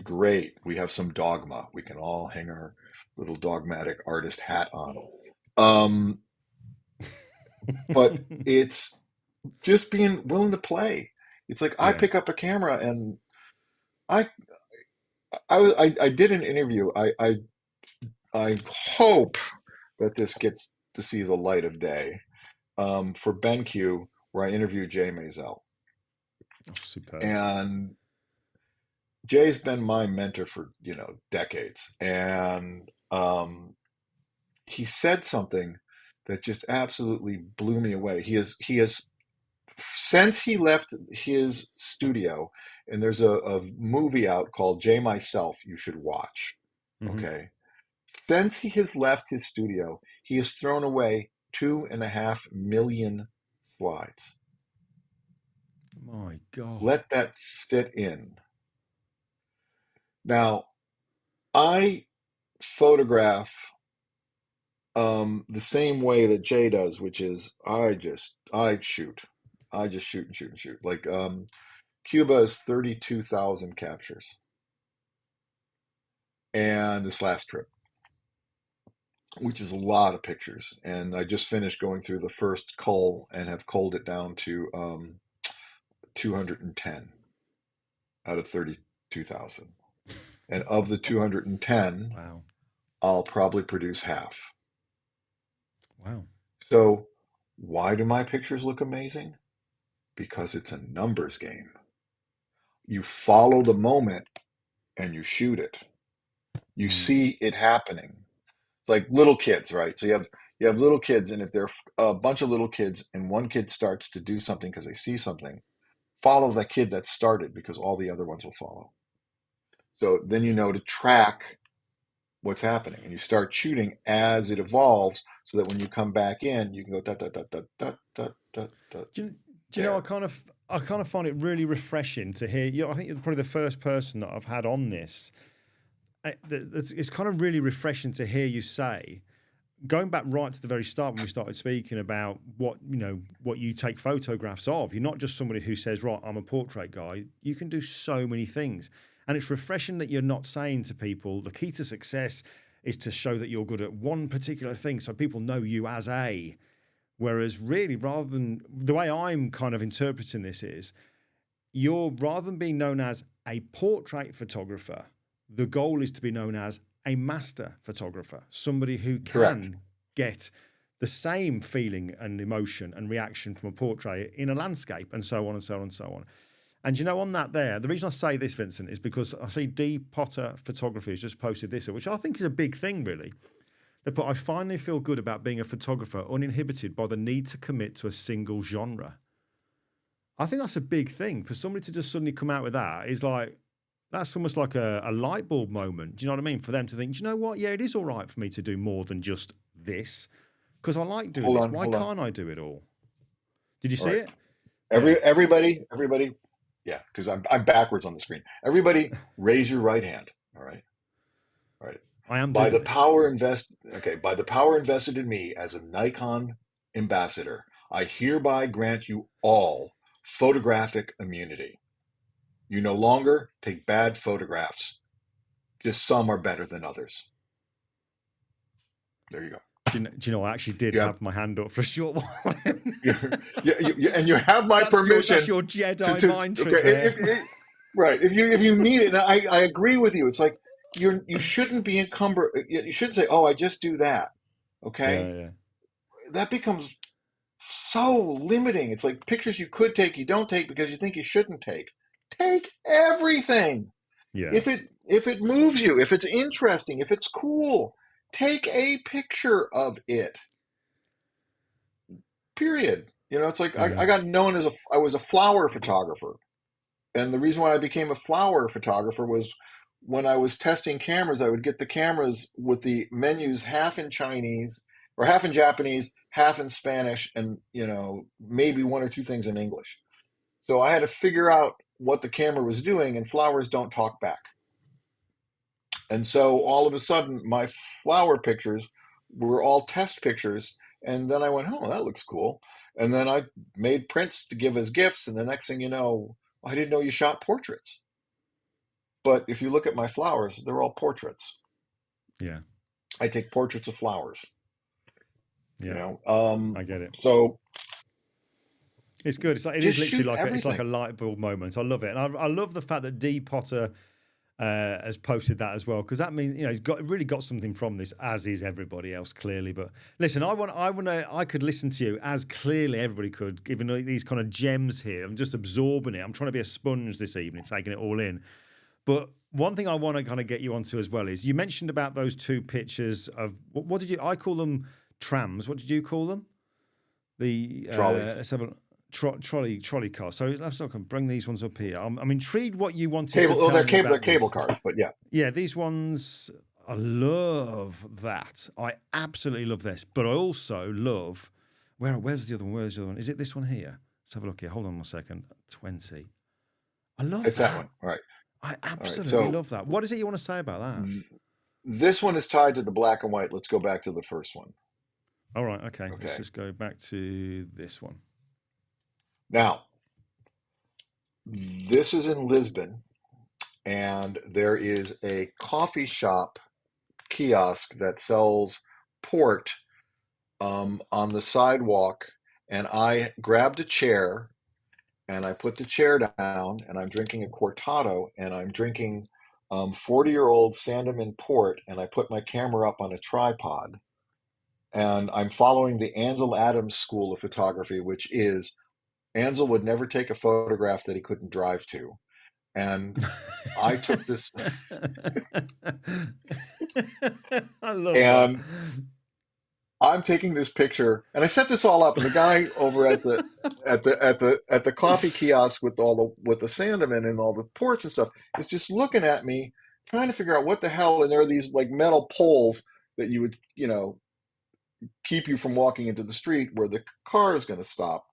S2: great. We have some dogma. We can all hang our little dogmatic artist hat on. But it's just being willing to play. It's like I pick up a camera and I did an interview. I hope that this gets to see the light of day, for BenQ, where I interviewed 𝐷𝐻𝐻𝐿.
S1: Oh, superb.
S2: And Jay's been my mentor for, decades. And he said something that just absolutely blew me away. He has since he left his studio, and there's a movie out called J Myself you should watch.
S1: Mm-hmm.
S2: Okay. Since he has left his studio, he has thrown away 2.5 million slides.
S1: My God.
S2: Let that sit in. Now, I photograph the same way that Jay does, which is I shoot. I just shoot and shoot and shoot. Like Cuba is 32,000 captures. And this last trip, which is a lot of pictures. And I just finished going through the first cull and have culled it down to 210 out of 32,000. And of the 210,
S1: wow,
S2: I'll probably produce half.
S1: Wow.
S2: So why do my pictures look amazing? Because it's a numbers game. You follow the moment and you shoot it. You see it happening. It's like little kids, right? So you have little kids, and if there are a bunch of little kids and one kid starts to do something because they see something, follow that kid that started, because all the other ones will follow. So then you know to track what's happening, and you start shooting as it evolves, so that when you come back in, you can go da da da da da da da da.
S1: Do you know, I kind of find it really refreshing to hear. I think you're probably the first person that I've had on this. It's kind of really refreshing to hear you say, going back right to the very start when we started speaking about what you take photographs of. You're not just somebody who says, right, I'm a portrait guy. You can do so many things. And it's refreshing that you're not saying to people, the key to success is to show that you're good at one particular thing so people know you as a. Whereas really, rather than the way I'm kind of interpreting this is, rather than being known as a portrait photographer, the goal is to be known as a master photographer, somebody who can get the same feeling and emotion and reaction from a portrait in a landscape, and so on and so on and so on. And on that there, the reason I say this, Vincent, is because I see D. Potter Photography has just posted this, which I think is a big thing, really. They put, I finally feel good about being a photographer uninhibited by the need to commit to a single genre. I think that's a big thing. For somebody to just suddenly come out with that is like, that's almost like a light bulb moment. Do you know what I mean? For them to think, do you know what? Yeah, it is all right for me to do more than just this, because I like doing this. Why can't I do it all? Did you see it?
S2: Everybody, yeah, because I'm backwards on the screen. Everybody, raise your right hand. All right. All right.
S1: I am
S2: By
S1: doing
S2: the
S1: this.
S2: power by the power invested in me as a Nikon ambassador, I hereby grant you all photographic immunity. You no longer take bad photographs. Just some are better than others. There you go.
S1: Do you know, I actually did have my hand up for a short while.
S2: And you have my permission.
S1: That's your Jedi mind trick there.
S2: Right. If you need it, and I agree with you. It's like you shouldn't be encumbered. You shouldn't say, "Oh, I just do that." Okay.
S1: Yeah.
S2: That becomes so limiting. It's like pictures you could take, you don't take because you think you shouldn't take. Take everything.
S1: Yeah.
S2: If it moves you, if it's interesting, if it's cool, take a picture of it. Period. You know, it's like I got known as I was a flower photographer. And the reason why I became a flower photographer was when I was testing cameras, I would get the cameras with the menus half in Chinese or half in Japanese, half in Spanish, and, you know, maybe one or two things in English. So I had to figure out what the camera was doing, and flowers don't talk back. And so all of a sudden, my flower pictures were all test pictures. And then I went, oh, that looks cool. And then I made prints to give as gifts. And the next thing you know, I didn't know you shot portraits. But if you look at my flowers, they're all portraits.
S1: Yeah.
S2: I take portraits of flowers.
S1: Yeah.
S2: You know,
S1: I get it.
S2: So
S1: it's good. It's like it is literally like
S2: everything.
S1: It's like a light bulb moment. I love it, and I love the fact that D Potter has posted that as well, because that means, you know, he's really got something from this, as is everybody else clearly. But listen, I could listen to you as clearly everybody could, given these kind of gems here. I'm just absorbing it. I'm trying to be a sponge this evening, taking it all in. But one thing I want to kind of get you onto as well is you mentioned about those two pictures of what did you? I call them trams. What did you call them? The
S2: trolleys.
S1: Let's have a trolley car. So let's bring these ones up here. I'm intrigued what you wanted
S2: to tell me
S1: about
S2: they're cable cars, but yeah.
S1: Yeah, these ones, I love that. I absolutely love this, but I also love where's the other one? Where's the other one? Is it this one here? Let's have a look here. Hold on a second. 20. I love
S2: it's that one. All right.
S1: I absolutely love that. What is it you want to say about that?
S2: This one is tied to the black and white. Let's go back to the first one.
S1: All right. Okay. Let's just go back to this one.
S2: Now, this is in Lisbon, and there is a coffee shop kiosk that sells port on the sidewalk, and I grabbed a chair, and I put the chair down, and I'm drinking a cortado, and I'm drinking 40-year-old Sandeman port, and I put my camera up on a tripod, and I'm following the Ansel Adams school of photography, which is Ansel would never take a photograph that he couldn't drive to. And I took this.
S1: I love
S2: and
S1: that.
S2: I'm taking this picture, and I set this all up. And the guy over at the coffee kiosk with the Sandeman and all the ports and stuff is just looking at me, trying to figure out what the hell. And there are these like metal poles that you would, you know, keep you from walking into the street where the car is going to stop.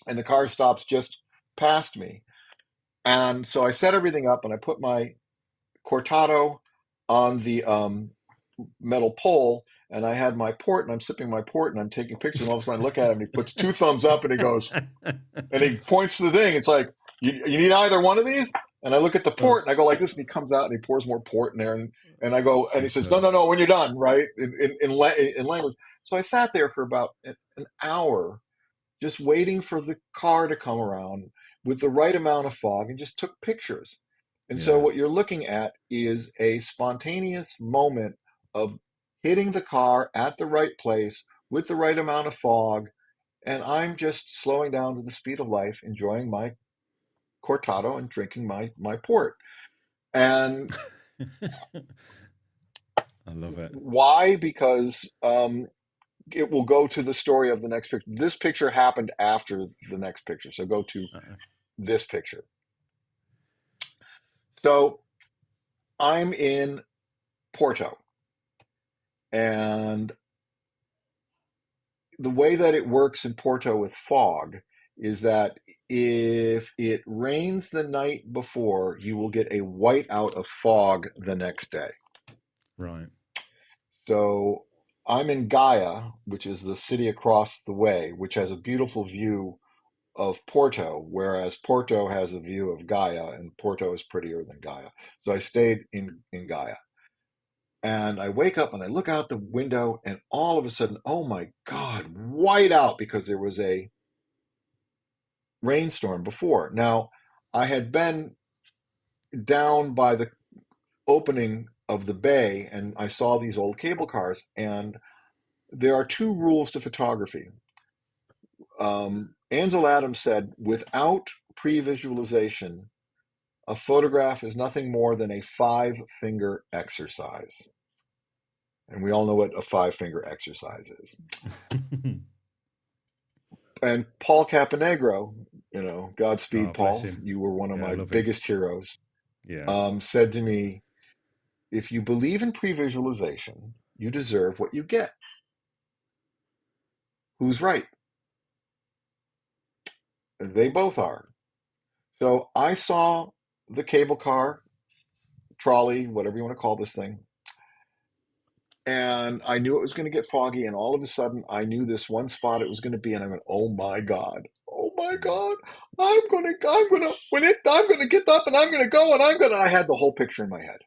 S2: And the car stops just past me. And so I set everything up, and I put my cortado on the metal pole, and I had my port, and I'm sipping my port, and I'm taking pictures, and all of a sudden I look at him, and he puts 2 thumbs up, and he goes, and he points to the thing. It's like, you need either one of these? And I look at the port, and I go like this, and he comes out, and he pours more port in there, and I go, and he says, no, when you're done, right, in language. So I sat there for about an hour, just waiting for the car to come around with the right amount of fog, and just took pictures. And so what you're looking at is a spontaneous moment of hitting the car at the right place with the right amount of fog. And I'm just slowing down to the speed of life, enjoying my cortado and drinking my port. And
S1: I love it.
S2: Why? Because it will go to the story of the next picture. This picture happened after the next picture. So go to this picture. So I'm in Porto, and the way that it works in Porto with fog is that if it rains the night before, you will get a whiteout of fog the next day.
S1: Right.
S2: So I'm in Gaia, which is the city across the way, which has a beautiful view of Porto, whereas Porto has a view of Gaia, and Porto is prettier than Gaia. So I stayed in Gaia. And I wake up and I look out the window, and all of a sudden, oh my God, white out, because there was a rainstorm before. Now, I had been down by the opening of the bay and I saw these old cable cars, and there are two rules to photography. Ansel Adams said, without pre-visualization, a photograph is nothing more than a five-finger exercise. And we all know what a five-finger exercise is. And Paul Caponegro, Godspeed,
S1: Oh, bless
S2: Paul,
S1: him.
S2: you were one of
S1: Yeah, I
S2: my
S1: love him.
S2: biggest heroes,
S1: Yeah.
S2: said to me, if you believe in pre-visualization, you deserve what you get. Who's right? They both are. So I saw the cable car, trolley, whatever you want to call this thing, and I knew it was going to get foggy, and all of a sudden I knew this one spot it was going to be, and I went, oh my God, I'm going to get up and I'm going to go, and I had the whole picture in my head.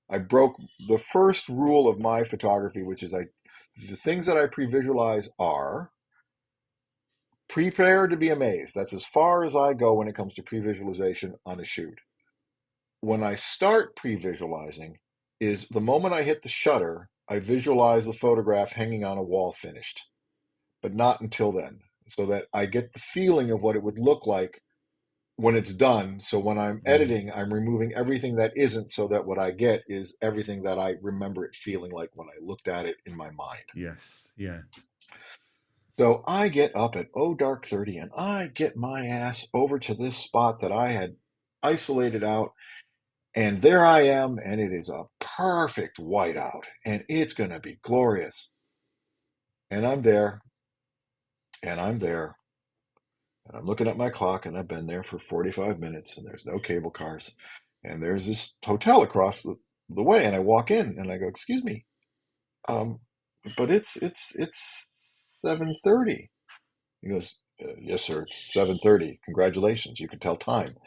S2: I broke the first rule of my photography, which is the things that I pre-visualize are prepare to be amazed. That's as far as I go when it comes to pre-visualization on a shoot. When I start pre-visualizing is the moment I hit the shutter, I visualize the photograph hanging on a wall finished, but not until then, so that I get the feeling of what it would look like when it's done. So when I'm editing, I'm removing everything that isn't, so that what I get is everything that I remember it feeling like when I looked at it in my mind.
S1: Yes. Yeah.
S2: So I get up at dark 30 and I get my ass over to this spot that I had isolated out. And there I am, and it is a perfect whiteout, and it's going to be glorious. And I'm there, and I'm there, and I'm looking at my clock, and I've been there for 45 minutes, and there's no cable cars. And there's this hotel across the way, and I walk in, and I go, excuse me, but it's 7:30. He goes, yes, sir, it's 7:30. Congratulations, you can tell time.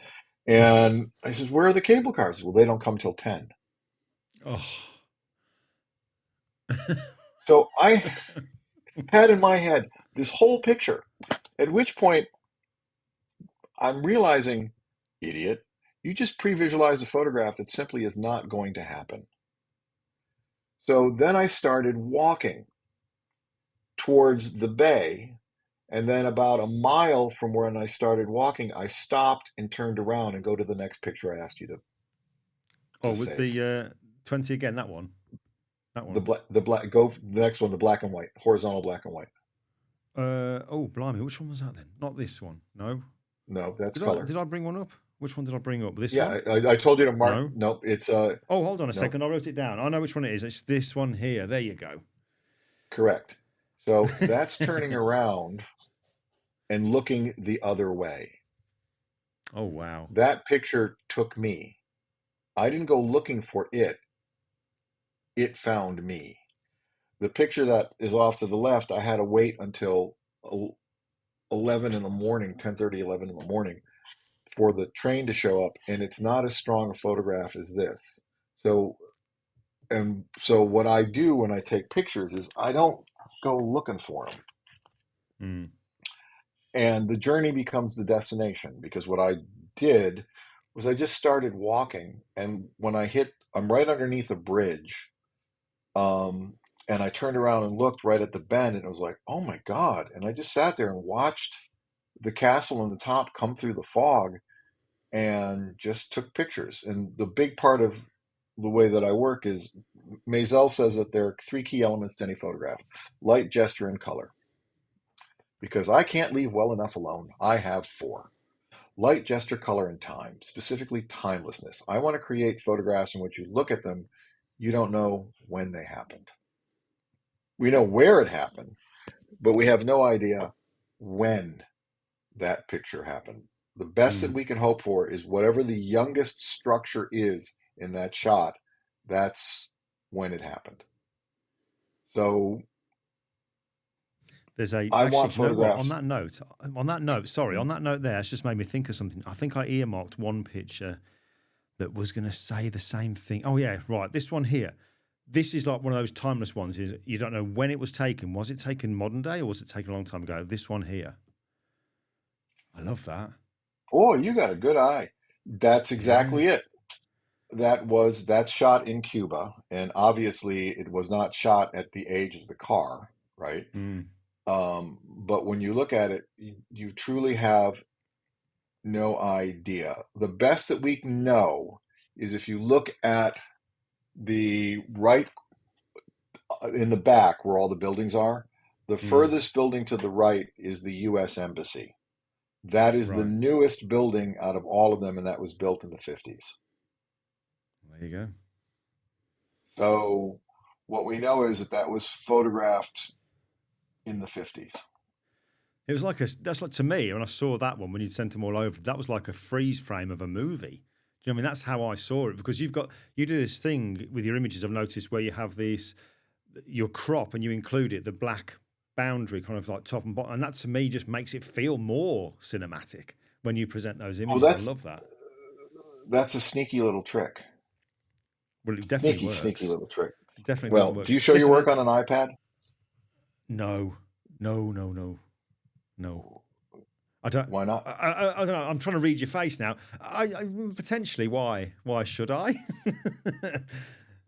S2: And I says, where are the cable cars? Well, they don't come till 10.
S1: Oh.
S2: So I had in my head this whole picture, at which point I'm realizing, idiot, you just pre-visualized a photograph that simply is not going to happen. So then I started walking towards the bay, and then about a mile from when I started walking, I stopped and turned around and go to the next picture I asked you to
S1: Was
S2: save.
S1: the 20 again, that one? That one.
S2: The black, go the next one, the black and white, horizontal black and white.
S1: Blimey, which one was that then? Not this one. No.
S2: No, that's color.
S1: Did I bring one up? Which one did I bring up? This
S2: Yeah,
S1: one?
S2: I told you to mark.
S1: No.
S2: Nope, it's
S1: Oh, hold on a
S2: no.
S1: second. I wrote it down. I know which one it is. It's this one here. There you go.
S2: Correct. So that's turning around and looking the other way.
S1: Oh, wow.
S2: That picture took me. I didn't go looking for it. It found me. The picture that is off to the left, I had to wait until 11 in the morning, 10:30, 11 in the morning, for the train to show up, and it's not as strong a photograph as this. So what I do when I take pictures is I don't go looking for them.
S1: Mm.
S2: And the journey becomes the destination, because what I did was I just started walking, and when I'm right underneath a bridge, and I turned around and looked right at the bend, and it was like, oh my God. And I just sat there and watched the castle on the top come through the fog and just took pictures. And the big part of the way that I work is Maisel says that there are three key elements to any photograph: light, gesture, and color. Because I can't leave well enough alone, I have four: light, gesture, color, and time, specifically timelessness. I want to create photographs in which you look at them, you don't know when they happened. We know where it happened, but we have no idea when that picture happened. The best that we can hope for is whatever the youngest structure is in that shot, that's when it happened. So
S1: There's a
S2: I
S1: actually,
S2: want
S1: do you know what?
S2: photographs.
S1: On that note, sorry, on that note there, it's just made me think of something. I think I earmarked one picture that was going to say the same thing. Oh yeah, right. This one here. This is like one of those timeless ones. Is you don't know when it was taken. Was it taken modern day or was it taken a long time ago? This one here. I love that.
S2: Oh, you got a good eye. That's
S1: Yeah.
S2: exactly it. That's shot in Cuba, and obviously it was not shot at the age of the car, right?
S1: Mm.
S2: But when you look at it, you truly have no idea. The best that we can know is if you look at the right in the back where all the buildings are, the furthest building to the right is the U.S. Embassy. That is the
S1: Right.
S2: newest building out of all of them, and that was built in the 50s.
S1: There you go.
S2: So what we know is that that was photographed in the 50s.
S1: It was like that's like to me when I saw that one when you sent them all over. That was like a freeze frame of a movie. Do you know what I mean? That's how I saw it because you do this thing with your images. I've noticed where you have this your crop and you include it the black boundary kind of like top and bottom, and that to me just makes it feel more cinematic when you present those
S2: Oh,
S1: images. I love that.
S2: that's a sneaky little trick.
S1: Well, it definitely
S2: Sneaky
S1: works.
S2: little trick.
S1: It definitely
S2: Well,
S1: works.
S2: do you show your
S1: Listen,
S2: work on an iPad?
S1: no, no, no, no, no. I don't.
S2: Why not?
S1: I don't know. I'm trying to read your face now. I potentially. Why? Why should I?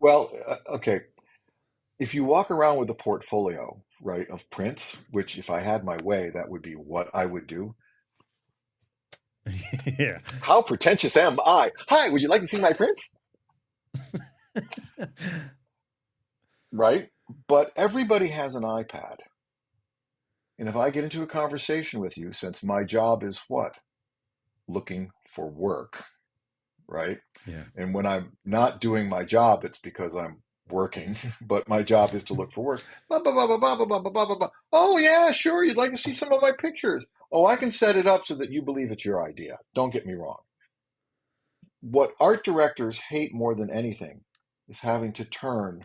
S2: Well, okay. If you walk around with a portfolio, right, of prints, which if I had my way, that would be what I would do.
S1: Yeah.
S2: How pretentious am I? Hi, would you like to see my prints? Right? But everybody has an iPad. And if I get into a conversation with you, since my job is what? Looking for work, right?
S1: Yeah.
S2: And when I'm not doing my job, it's because I'm working, but my job is to look for work. Oh, yeah, sure. You'd like to see some of my pictures. Oh, I can set it up so that you believe it's your idea. Don't get me wrong. What art directors hate more than anything is having to turn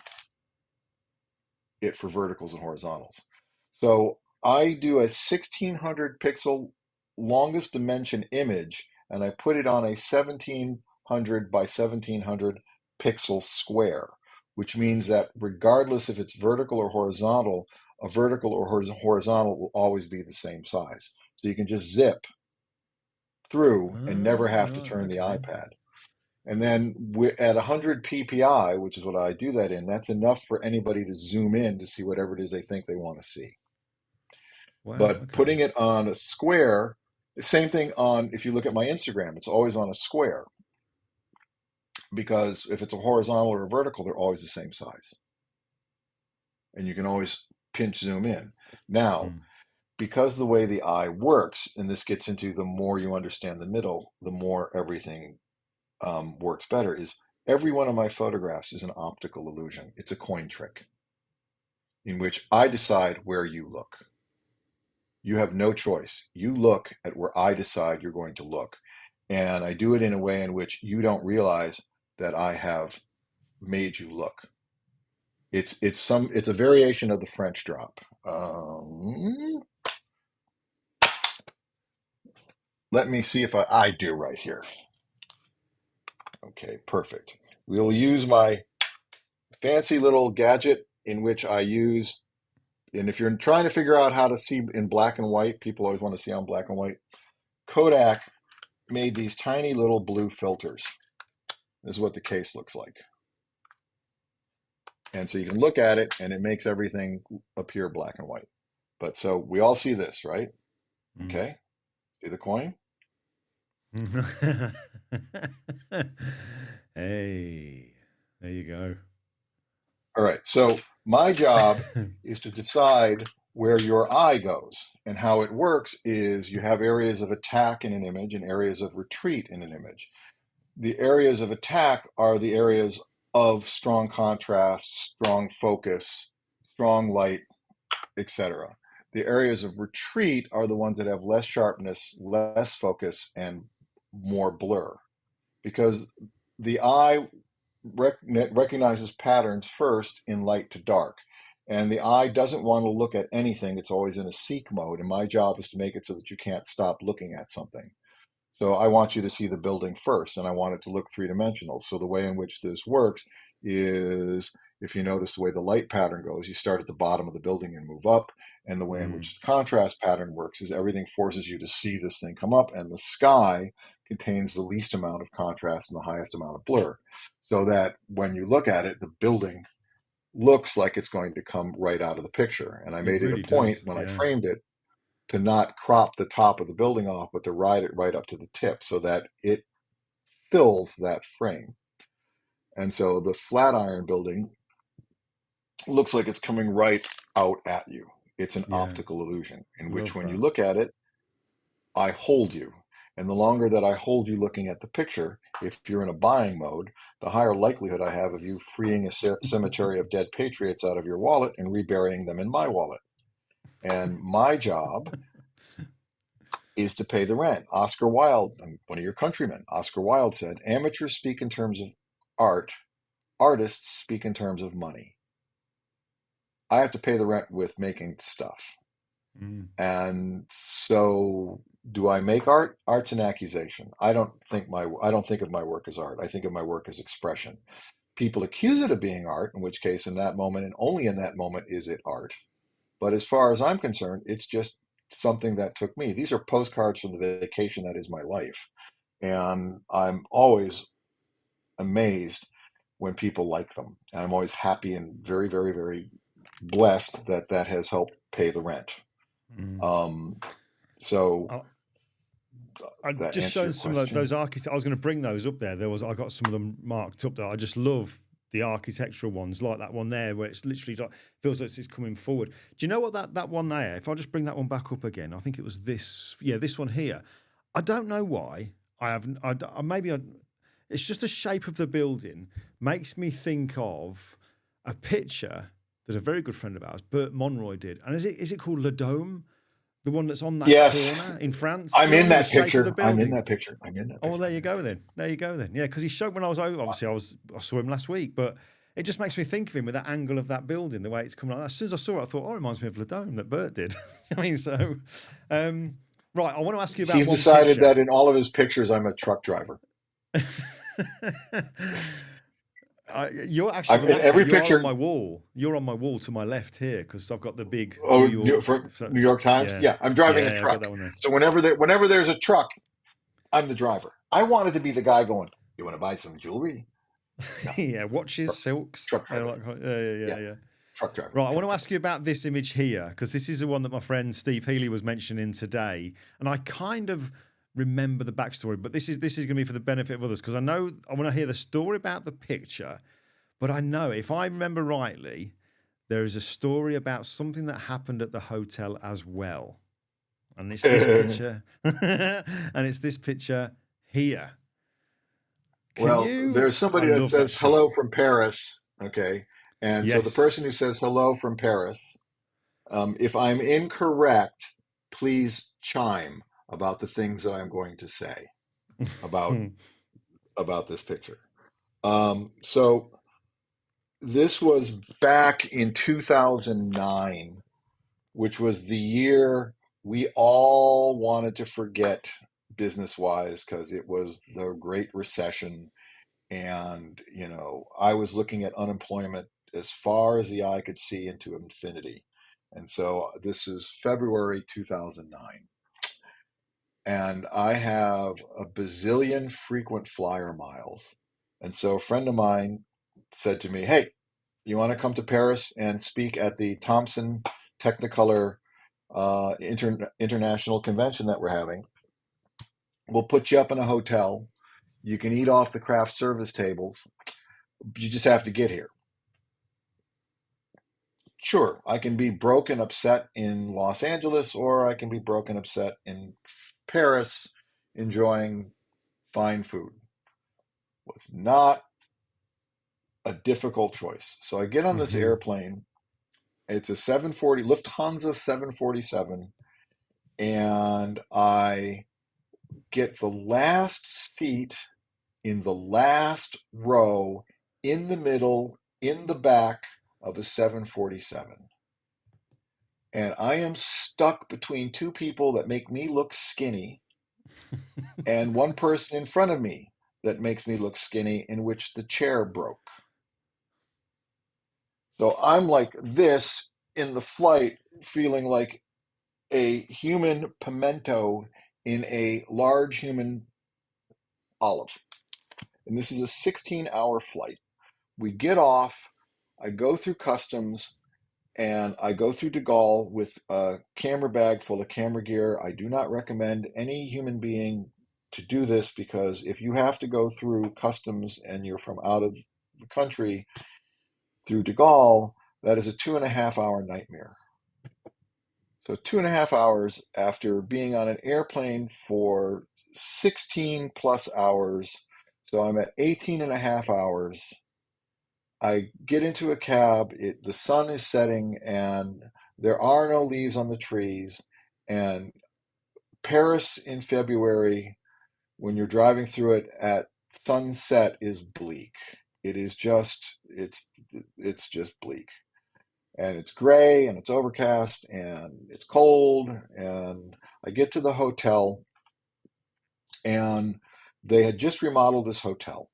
S2: it for verticals and horizontals. So I do a 1600 pixel longest dimension image and I put it on a 1700 by 1700 pixel square, which means that regardless if it's vertical or horizontal, a vertical or horizontal will always be the same size. So you can just zip through and never have to
S1: Right.
S2: turn the
S1: Okay.
S2: iPad. And then at 100 ppi, which is what I do that in, that's enough for anybody to zoom in to see whatever it is they think they want to see.
S1: Wow.
S2: But
S1: Okay.
S2: putting it on a square, the same thing on, if you look at my Instagram, it's always on a square because if it's a horizontal or a vertical, they're always the same size. And you can always pinch zoom in. Now, because the way the eye works, and this gets into the more you understand the middle, the more everything works better, is every one of my photographs is an optical illusion. It's a coin trick in which I decide where you look. You have no choice. You look at where I decide you're going to look. And I do it in a way in which you don't realize that I have made you look. It's a variation of the French drop. Let me see if I do right here. Okay, perfect. We'll use my fancy little gadget in which I use, and if you're trying to figure out how to see in black and white, people always want to see on black and white. Kodak made these tiny little blue filters. This is what the case looks like. And so you can look at it and it makes everything appear black and white. But so we all see this, right? Okay. See the coin?
S1: Hey, there you go.
S2: All right. So my job is to decide where your eye goes. And how it works is you have areas of attack in an image and areas of retreat in an image. The areas of attack are the areas of strong contrast, strong focus, strong light, etc. The areas of retreat are the ones that have less sharpness, less focus, and more blur. Because the eye recognizes patterns first in light to dark. And the eye doesn't want to look at anything. It's always in a seek mode. And my job is to make it so that you can't stop looking at something. So I want you to see the building first, and I want it to look three-dimensional. So the way in which this works is, if you notice the way the light pattern goes, you start at the bottom of the building and move up. And the way in which the contrast pattern works is everything forces you to see this thing come up, and the sky contains the least amount of contrast and the highest amount of blur. So that when you look at it, the building looks like it's going to come right out of the picture. And I made it
S1: really
S2: a point
S1: does,
S2: when I
S1: yeah.
S2: framed it to not crop the top of the building off, but to ride it right up to the tip so that it fills that frame. And so the Flatiron building looks like it's coming right out at you. It's an optical illusion in which when you look at it, I hold you. And the longer that I hold you looking at the picture, if you're in a buying mode, the higher likelihood I have of you freeing a cemetery of dead patriots out of your wallet and reburying them in my wallet. And my job is to pay the rent. Oscar Wilde, one of your countrymen, Oscar Wilde said, amateurs speak in terms of art, artists speak in terms of money. I have to pay the rent with making stuff. And so do I make art? Art's an accusation. I don't think of my work as art. I think of my work as expression. People accuse it of being art, in which case in that moment and only in that moment is it art. But as far as I'm concerned, it's just something that took me. These are postcards from the vacation that is my life. And I'm always amazed when people like them. And I'm always happy and very, very, very blessed that that has helped pay the rent. So
S1: I just showing some of those architects. I was going to bring those up there. I got some of them marked up there. I just love the architectural ones, like that one there, where it's literally like, feels like it's coming forward. Do you know what that one there? If I just bring that one back up again, I think it was this. Yeah, this one here. I don't know why. It's just the shape of the building makes me think of a picture that a very good friend of ours, Bert Monroy, did. And is it called Le Dome? The one that's on that corner in France?
S2: I'm in that picture. I'm in that picture.
S1: Oh, well, there you go then. Yeah, because he showed when I was over. Obviously, I saw him last week, but it just makes me think of him with that angle of that building, the way it's coming out. As soon as I saw it, I thought, oh, it reminds me of Le Dome that Bert did. I mean, so right. I want to ask you about.
S2: He's decided that in all of his pictures, I'm a truck driver.
S1: You're actually
S2: in every picture
S1: on my wall. You're on my wall to my left here because I've got the big
S2: New York Times. Yeah, I'm driving a truck. So whenever there's a truck, I'm the driver. I wanted to be the guy going, you want to buy some jewelry?
S1: No. Yeah, watches, silks.
S2: Truck driver.
S1: Yeah.
S2: Truck driver.
S1: Right, I want to ask you about this image here because this is the one that my friend Steve Healy was mentioning today, and I kind of remember the backstory, but this is going to be for the benefit of others because I want to hear the story about the picture, but I know if I remember rightly, there is a story about something that happened at the hotel as well, and it's this picture, and it's this picture here.
S2: There's somebody that says hello from Paris, okay, and so the person who says hello from Paris, if I'm incorrect, please chime about the things that I'm going to say about this picture. So this was back in 2009, which was the year we all wanted to forget business-wise because it was the Great Recession. And, I was looking at unemployment as far as the eye could see into infinity. And so this is February 2009. And I have a bazillion frequent flyer miles. And so a friend of mine said to me, hey, you want to come to Paris and speak at the Thomson Technicolor international convention that we're having? We'll put you up in a hotel. You can eat off the craft service tables. You just have to get here. Sure, I can be broke and upset in Los Angeles, or I can be broke and upset in Paris enjoying fine food. Was not a difficult choice. So I get on this airplane It's a 740, Lufthansa 747, and I get the last seat in the last row, in the middle, in the back of a 747. And I am stuck between two people that make me look skinny and one person in front of me that makes me look skinny, in which the chair broke. So I'm like this in the flight, feeling like a human pimento in a large human olive. And this is a 16-hour flight. We get off, I go through customs, and I go through de Gaulle with a camera bag full of camera gear. I do not recommend any human being to do this, because if you have to go through customs and you're from out of the country through de Gaulle, that is a 2.5 hour nightmare. So 2.5 hours after being on an airplane for 16 plus hours. So I'm at 18.5 hours. I get into a cab, the sun is setting, and there are no leaves on the trees. And Paris in February, when you're driving through it at sunset, is bleak. It is just, it's just bleak. And it's gray and it's overcast and it's cold. And I get to the hotel, and they had just remodeled this hotel.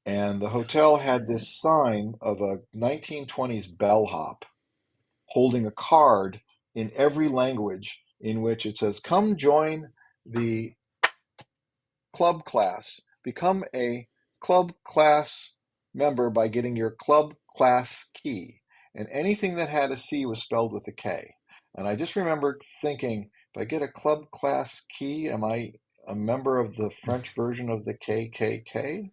S2: And the hotel had this sign of a 1920s bellhop holding a card in every language, in which it says, "Come join the club class. Become a club class member by getting your club class key." And anything that had a C was spelled with a K. And I just remember thinking, if I get a club class key, am I a member of the French version of the KKK?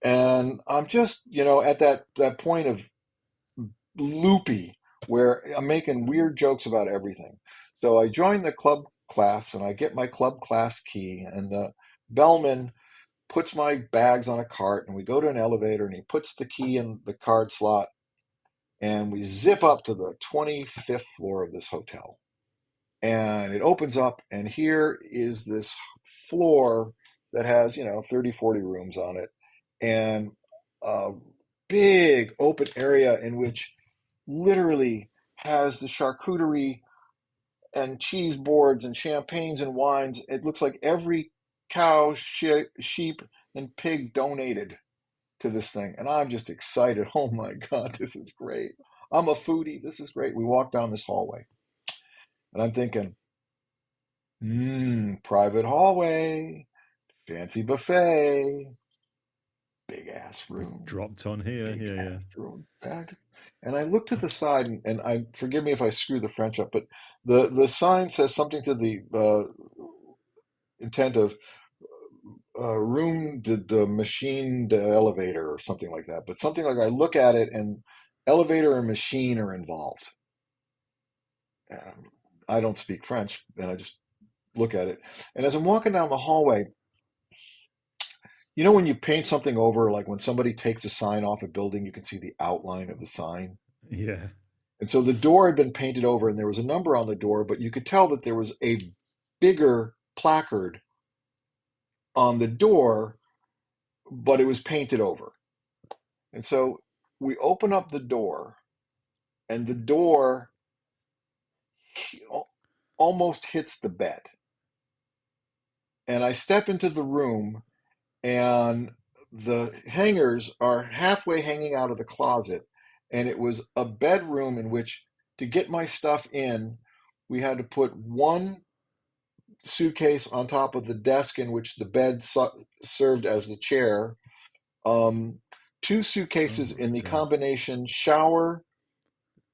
S2: And I'm just, at that point of loopy, where I'm making weird jokes about everything. So I join the club class and I get my club class key, and the bellman puts my bags on a cart, and we go to an elevator, and he puts the key in the card slot, and we zip up to the 25th floor of this hotel. And it opens up, and here is this floor that has, 30, 40 rooms on it, and a big open area in which literally has the charcuterie and cheese boards and champagnes and wines. It looks like every cow, sheep, and pig donated to this thing. And I'm just excited. Oh my God, this is great. I'm a foodie. This is great. We walk down this hallway, and I'm thinking, private hallway, fancy buffet, big ass
S1: We've
S2: room,
S1: dropped on here.
S2: big
S1: Yeah, yeah.
S2: ass room, bag. And I look to the side, and I forgive me if I screw the French up, but the sign says something to the intent of room did the machine the elevator or something like that. But something like, I look at it, and elevator and machine are involved. I don't speak French, and I just look at it. And as I'm walking down the hallway, when you paint something over, like when somebody takes a sign off a building, you can see the outline of the sign.
S1: Yeah.
S2: And so the door had been painted over, and there was a number on the door, but you could tell that there was a bigger placard on the door, but it was painted over. And so we open up the door, and the door almost hits the bed. And I step into the room, and the hangers are halfway hanging out of the closet. And it was a bedroom in which, to get my stuff in, we had to put one suitcase on top of the desk in which the bed served as the chair, um, two
S1: Oh
S2: suitcases
S1: my
S2: in the
S1: God.
S2: combination shower,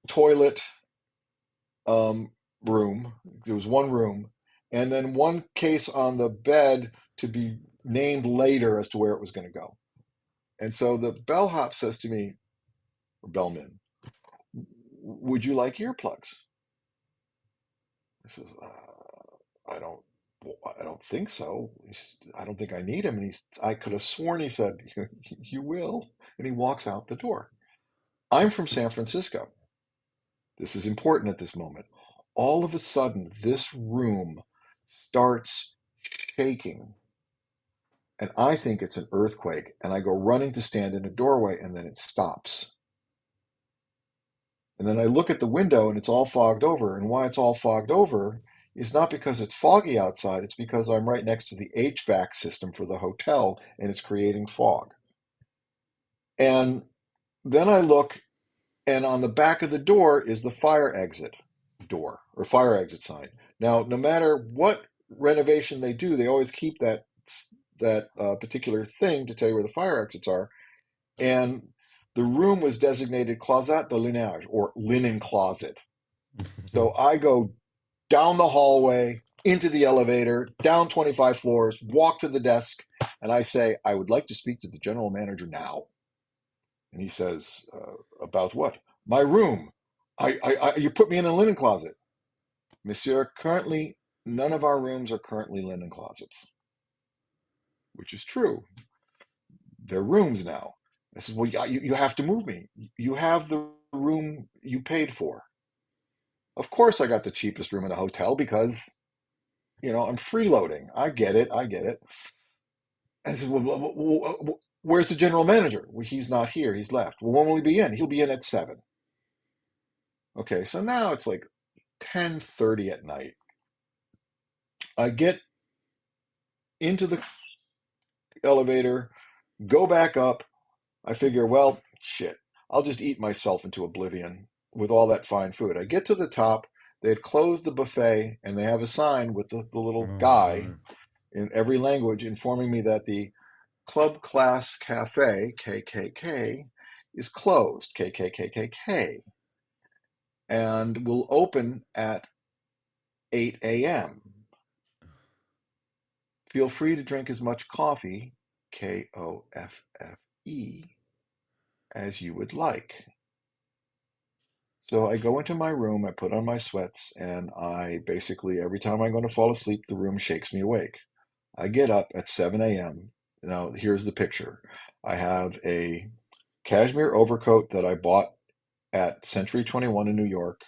S2: toilet, um, room. There was one room, and then one case on the bed to be named later as to where it was going to go. And so the bellhop says to me, or bellman, "Would you like earplugs?" I says, "I don't, I don't think so. I don't think I need them." And I could have sworn he said, "You will." And he walks out the door. I'm from San Francisco. This is important at this moment. All of a sudden, this room starts shaking. And I think it's an earthquake. And I go running to stand in a doorway, and then it stops. And then I look at the window, and it's all fogged over. And why it's all fogged over is not because it's foggy outside. It's because I'm right next to the HVAC system for the hotel, and it's creating fog. And then I look, and on the back of the door is the fire exit door or fire exit sign. Now, no matter what renovation they do, they always keep that particular thing to tell you where the fire exits are. And the room was designated closet de linage, or linen closet. So I go down the hallway, into the elevator, down 25 floors, walk to the desk, and I say, I would like to speak to the general manager now. And he says, about what? My room. You put me in a linen closet. Monsieur, currently, none of our rooms are currently linen closets, which is true. They're rooms now. I said, well, you have to move me. You have the room you paid for. Of course, I got the cheapest room in the hotel because, I'm freeloading. I get it. And I said, well, where's the general manager? Well, he's not here. He's left. Well, when will he be in? He'll be in at 7. Okay, so now it's like 10:30 at night. I get into the elevator, go back up. I figure, well, shit, I'll just eat myself into oblivion with all that fine food. I get to the top. They had closed the buffet, and they have a sign with the little guy in every language informing me that the Club Class Cafe, KKK, is closed, KKKKK, and will open at 8 a.m. Feel free to drink as much coffee, KOFFE, as you would like. So I go into my room, I put on my sweats, and I basically, every time I'm going to fall asleep, the room shakes me awake. I get up at 7 a.m. Now, here's the picture. I have a cashmere overcoat that I bought at Century 21 in New York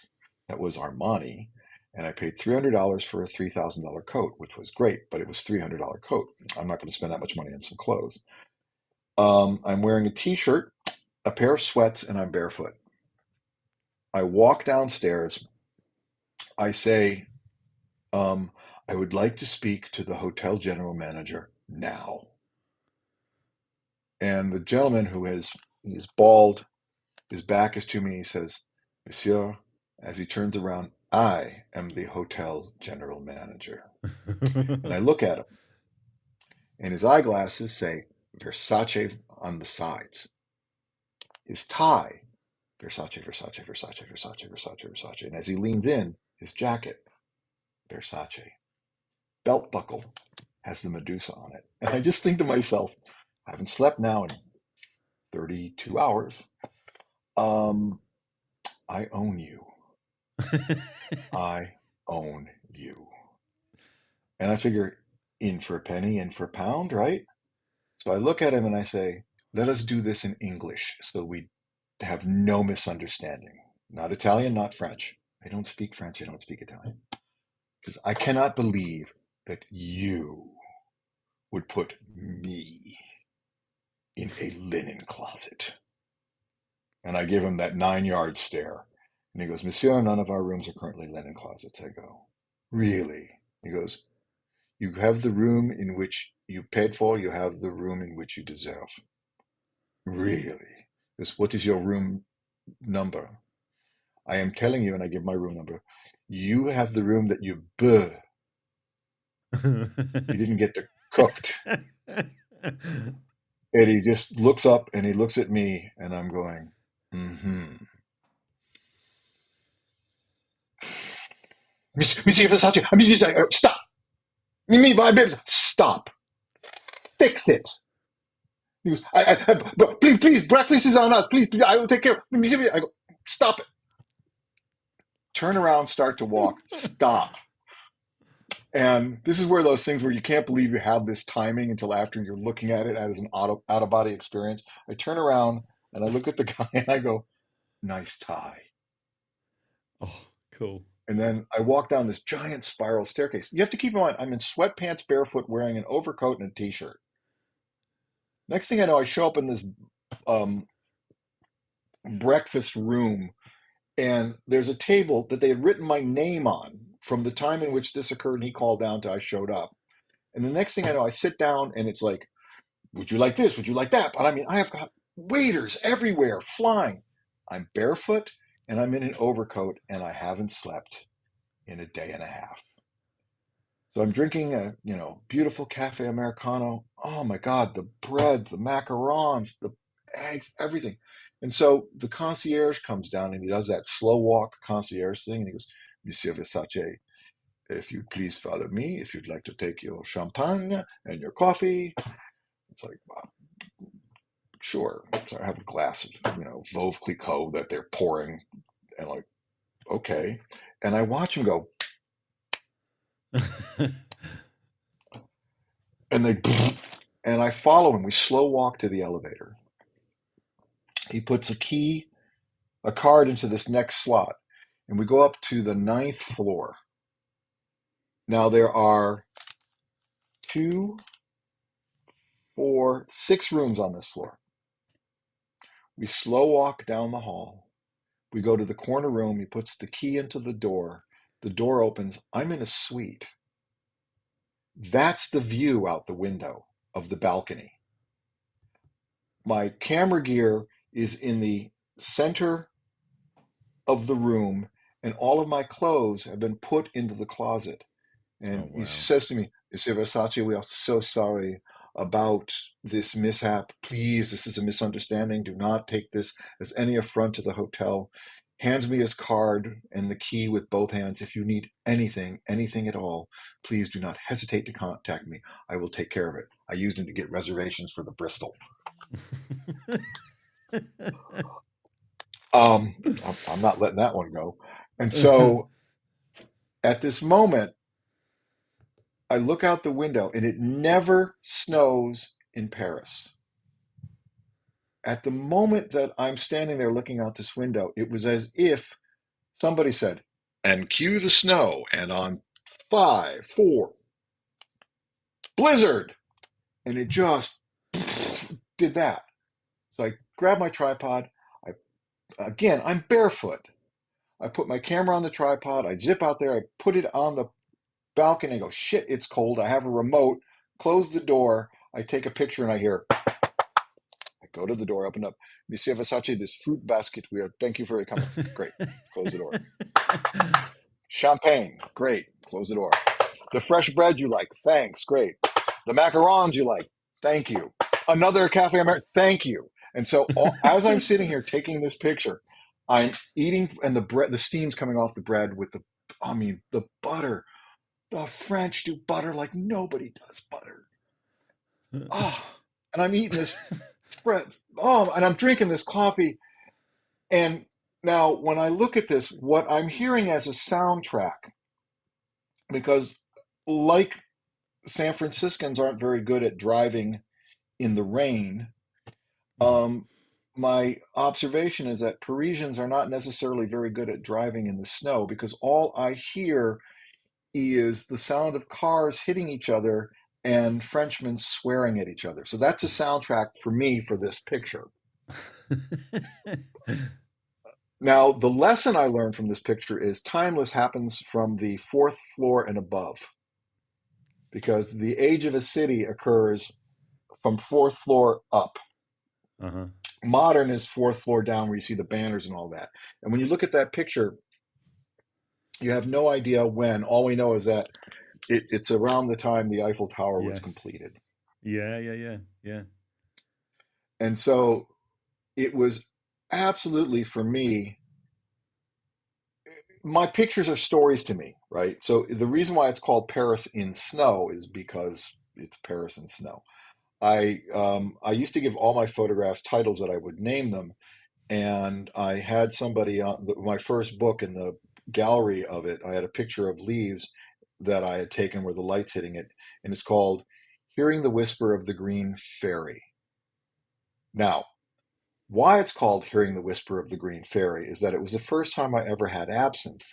S2: that was Armani, and I paid $300 for a $3,000 coat, which was great, but it was $300 coat. I'm not going to spend that much money on some clothes. I'm wearing a t-shirt, a pair of sweats, and I'm barefoot. I walk downstairs. I say, I would like to speak to the hotel general manager now. And the gentleman he's bald, his back is to me, he says, Monsieur, as he turns around, I am the hotel general manager. And I look at him, and his eyeglasses say Versace on the sides. His tie, Versace, Versace, Versace, Versace, Versace, Versace. And as he leans in, his jacket, Versace. Belt buckle has the Medusa on it. And I just think to myself, I haven't slept now in 32 hours. I own you. I own you. And I figure, in for a penny, in for a pound, right? So I look at him and I say, let us do this in English so we have no misunderstanding. Not Italian, not French. I don't speak French. I don't speak Italian. Because I cannot believe that you would put me in a linen closet. And I give him that 9-yard stare. And he goes, Monsieur, none of our rooms are currently linen closets. I go, really? He goes, you have the room in which you paid for, you have the room in which you deserve. Really? He goes, what is your room number? I am telling you, and I give my room number, you have the room that you you didn't get to cooked. And he just looks up and he looks at me, and I'm going, Monsieur Versace, I mean, stop. Stop. Fix it. He goes, please, breakfast is on us. Please, I will take care. I go, stop it. Turn around, start to walk. Stop. And this is where those things where you can't believe you have this timing until after you're looking at it as an out-of-body experience. I turn around and I look at the guy and I go, nice tie.
S1: Oh, cool.
S2: And then I walk down this giant spiral staircase. You have to keep in mind, I'm in sweatpants, barefoot, wearing an overcoat and a t-shirt. Next thing I know, I show up in this um, breakfast room, and there's a table that they had written my name on from the time in which this occurred, and he called down till I showed up. And the next thing I know, I sit down, and it's like, would you like this? Would you like that? But I mean, I have got waiters everywhere flying. I'm barefoot, and I'm in an overcoat, and I haven't slept in a day and a half. So I'm drinking a, beautiful cafe Americano. Oh my God, the bread, the macarons, the eggs, everything. And so the concierge comes down and he does that slow walk concierge thing. And he goes, Monsieur Versace, if you please follow me, if you'd like to take your champagne and your coffee. It's like, wow, sure. So I have a glass of, 𝐓𝐴𝐷𝐸𝐿𝐴 that they're pouring. And like, okay. And I watch him go, and they, and I follow him. We slow walk to the elevator. He puts a card into this next slot, and we go up to the 9th floor. Now there are 2, 4, 6 rooms on this floor. We slow walk down the hall. We go to the corner room. He puts the key into the door. The door opens. I'm in a suite. That's the view out the window of the balcony. My camera gear is in the center of the room, and all of my clothes have been put into the closet. And
S1: Oh,
S2: he
S1: wow.
S2: says to me, Monsieur Versace, we are so sorry about this mishap. Please, this is a misunderstanding. Do not take this as any affront to the hotel. Hands me his card and the key with both hands. If you need anything, anything at all, please do not hesitate to contact me. I will take care of it. I used him to get reservations for the Bristol. I'm not letting that one go. And so at this moment, I look out the window, and it never snows in Paris. At the moment that I'm standing there looking out this window, it was as if somebody said, and cue the snow, and on 5, 4, blizzard. And it just did that. So I grab my tripod. I'm barefoot. I put my camera on the tripod. I zip out there. I put it on the balcony. I go, shit, it's cold. I have a remote. Close the door. I take a picture, and I hear, I go to the door, open up. Monsieur Versace, this fruit basket. Thank you for your coming. Great. Close the door. Champagne. Great. Close the door. The fresh bread you like. Thanks. Great. The macarons you like. Thank you. Another Cafe America. Thank you. And so as I'm sitting here taking this picture, I'm eating, and the steam's coming off the bread with the butter. The French do butter like nobody does butter. Oh, and I'm eating this bread. Oh, and I'm drinking this coffee. And now when I look at this, what I'm hearing as a soundtrack, because like San Franciscans aren't very good at driving in the rain, my observation is that Parisians are not necessarily very good at driving in the snow, because all I hear is the sound of cars hitting each other and Frenchmen swearing at each other. So that's a soundtrack for me for this picture. Now, the lesson I learned from this picture is timeless happens from the 4th floor and above, because the age of a city occurs from 4th floor up.
S1: Uh-huh.
S2: Modern is 4th floor down, where you see the banners and all that. And when you look at that picture, you have no idea when. All we know is that it's around the time the Eiffel Tower was
S1: Yes.
S2: completed.
S1: Yeah.
S2: And so it was absolutely, for me, my pictures are stories to me, right? So the reason why it's called Paris in Snow is because it's Paris in snow. I used to give all my photographs titles that I would name them, and I had somebody on my first book, in the gallery of it, I had a picture of leaves that I had taken where the light's hitting it, and it's called Hearing the Whisper of the Green Fairy. Now, Why it's called Hearing the Whisper of the Green Fairy is that it was the first time I ever had absinthe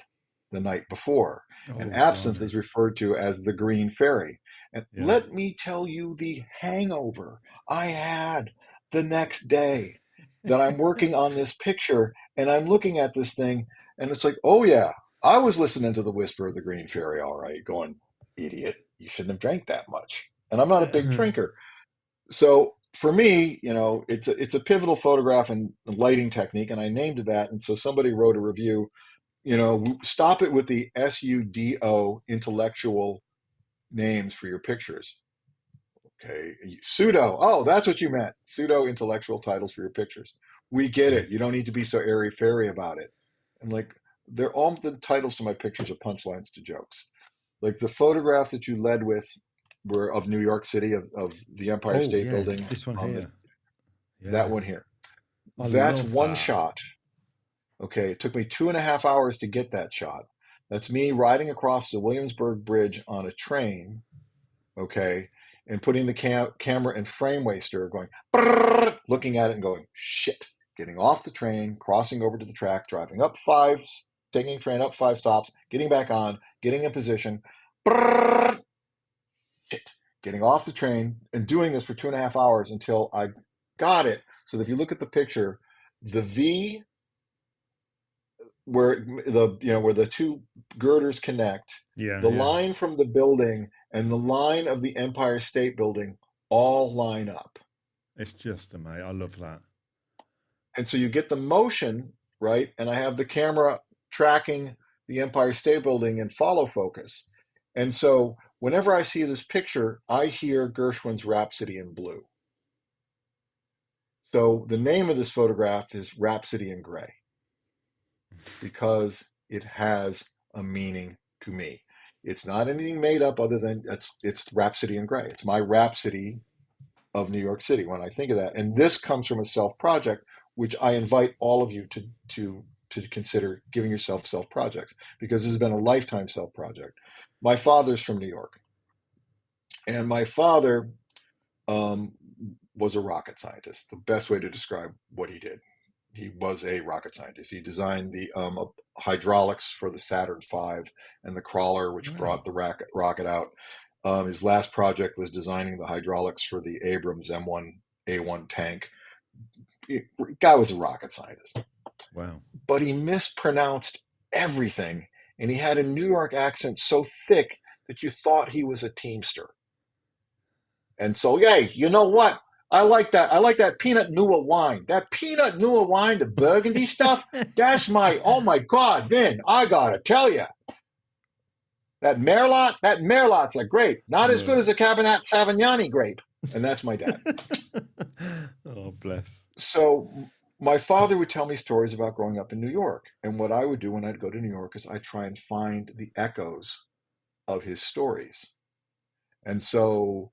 S2: the night before. And
S1: Oh,
S2: absinthe
S1: blimey.
S2: is referred to as the Green Fairy. And
S1: Yeah.
S2: let me tell you the hangover I had the next day that I'm working on this picture and I'm looking at this thing and it's like, oh yeah, I was listening to the whisper of the Green Fairy, all right, going, idiot, you shouldn't have drank that much. And I'm not a big drinker. So for me, it's a pivotal photograph and lighting technique, and I named it that. And so somebody wrote a review, stop it with the SUDO intellectual names for your pictures. Okay, pseudo. Oh, that's what you meant. Pseudo intellectual titles for your pictures. We get
S1: Yeah.
S2: it. You don't need to be so airy fairy about it. And like, they're all the titles to my pictures are punchlines to jokes. Like the photograph that you led with were of New York City of the Empire
S1: Oh,
S2: State
S1: yeah.
S2: Building
S1: This one
S2: on the
S1: here.
S2: that
S1: Yeah.
S2: one here.
S1: I
S2: That's
S1: love
S2: one
S1: that.
S2: shot. Okay, it took me 2.5 hours to get that shot. That's me riding across the Williamsburg Bridge on a train, okay, and putting the camera in frame waster, going, brrr, looking at it and going, shit, getting off the train, crossing over to the track, driving up taking a train up 5 stops, getting back on, getting in position, brrr, shit, getting off the train, and doing this for 2.5 hours until I got it. So that if you look at the picture, the V where the two girders connect,
S1: Yeah,
S2: the
S1: yeah.
S2: line from the building and the line of the Empire State Building all line up.
S1: It's just amazing. I love that.
S2: And so you get the motion, right? And I have the camera tracking the Empire State Building in follow focus. And so whenever I see this picture, I hear Gershwin's Rhapsody in Blue. So the name of this photograph is Rhapsody in Gray because it has a meaning to me. It's not anything made up other than it's Rhapsody in Gray. It's my Rhapsody of New York City when I think of that. And this comes from a self project, which I invite all of you to consider giving yourself self projects because this has been a lifetime self project. My father's from New York, and my father um, was a rocket scientist. The best way to describe what he did. He was a rocket scientist. He designed the hydraulics for the Saturn V and the crawler, which
S1: Wow.
S2: brought the rocket out. His last project was designing the hydraulics for the Abrams M1A1 tank. Guy was a rocket scientist,
S1: Wow.
S2: but he mispronounced everything, and he had a New York accent so thick that you thought he was a Teamster. And so, yay, you know what? I like that. I like that Peanut Nua wine. That Peanut Nua wine, the Burgundy stuff. That's oh my God, Vin, I gotta tell you, that Merlot's a grape. Not as good
S1: Yeah.
S2: as a Cabernet Sauvignon grape. And that's my dad.
S1: Oh, bless.
S2: So my father would tell me stories about growing up in New York. And what I would do when I'd go to New York is I'd try and find the echoes of his stories. And so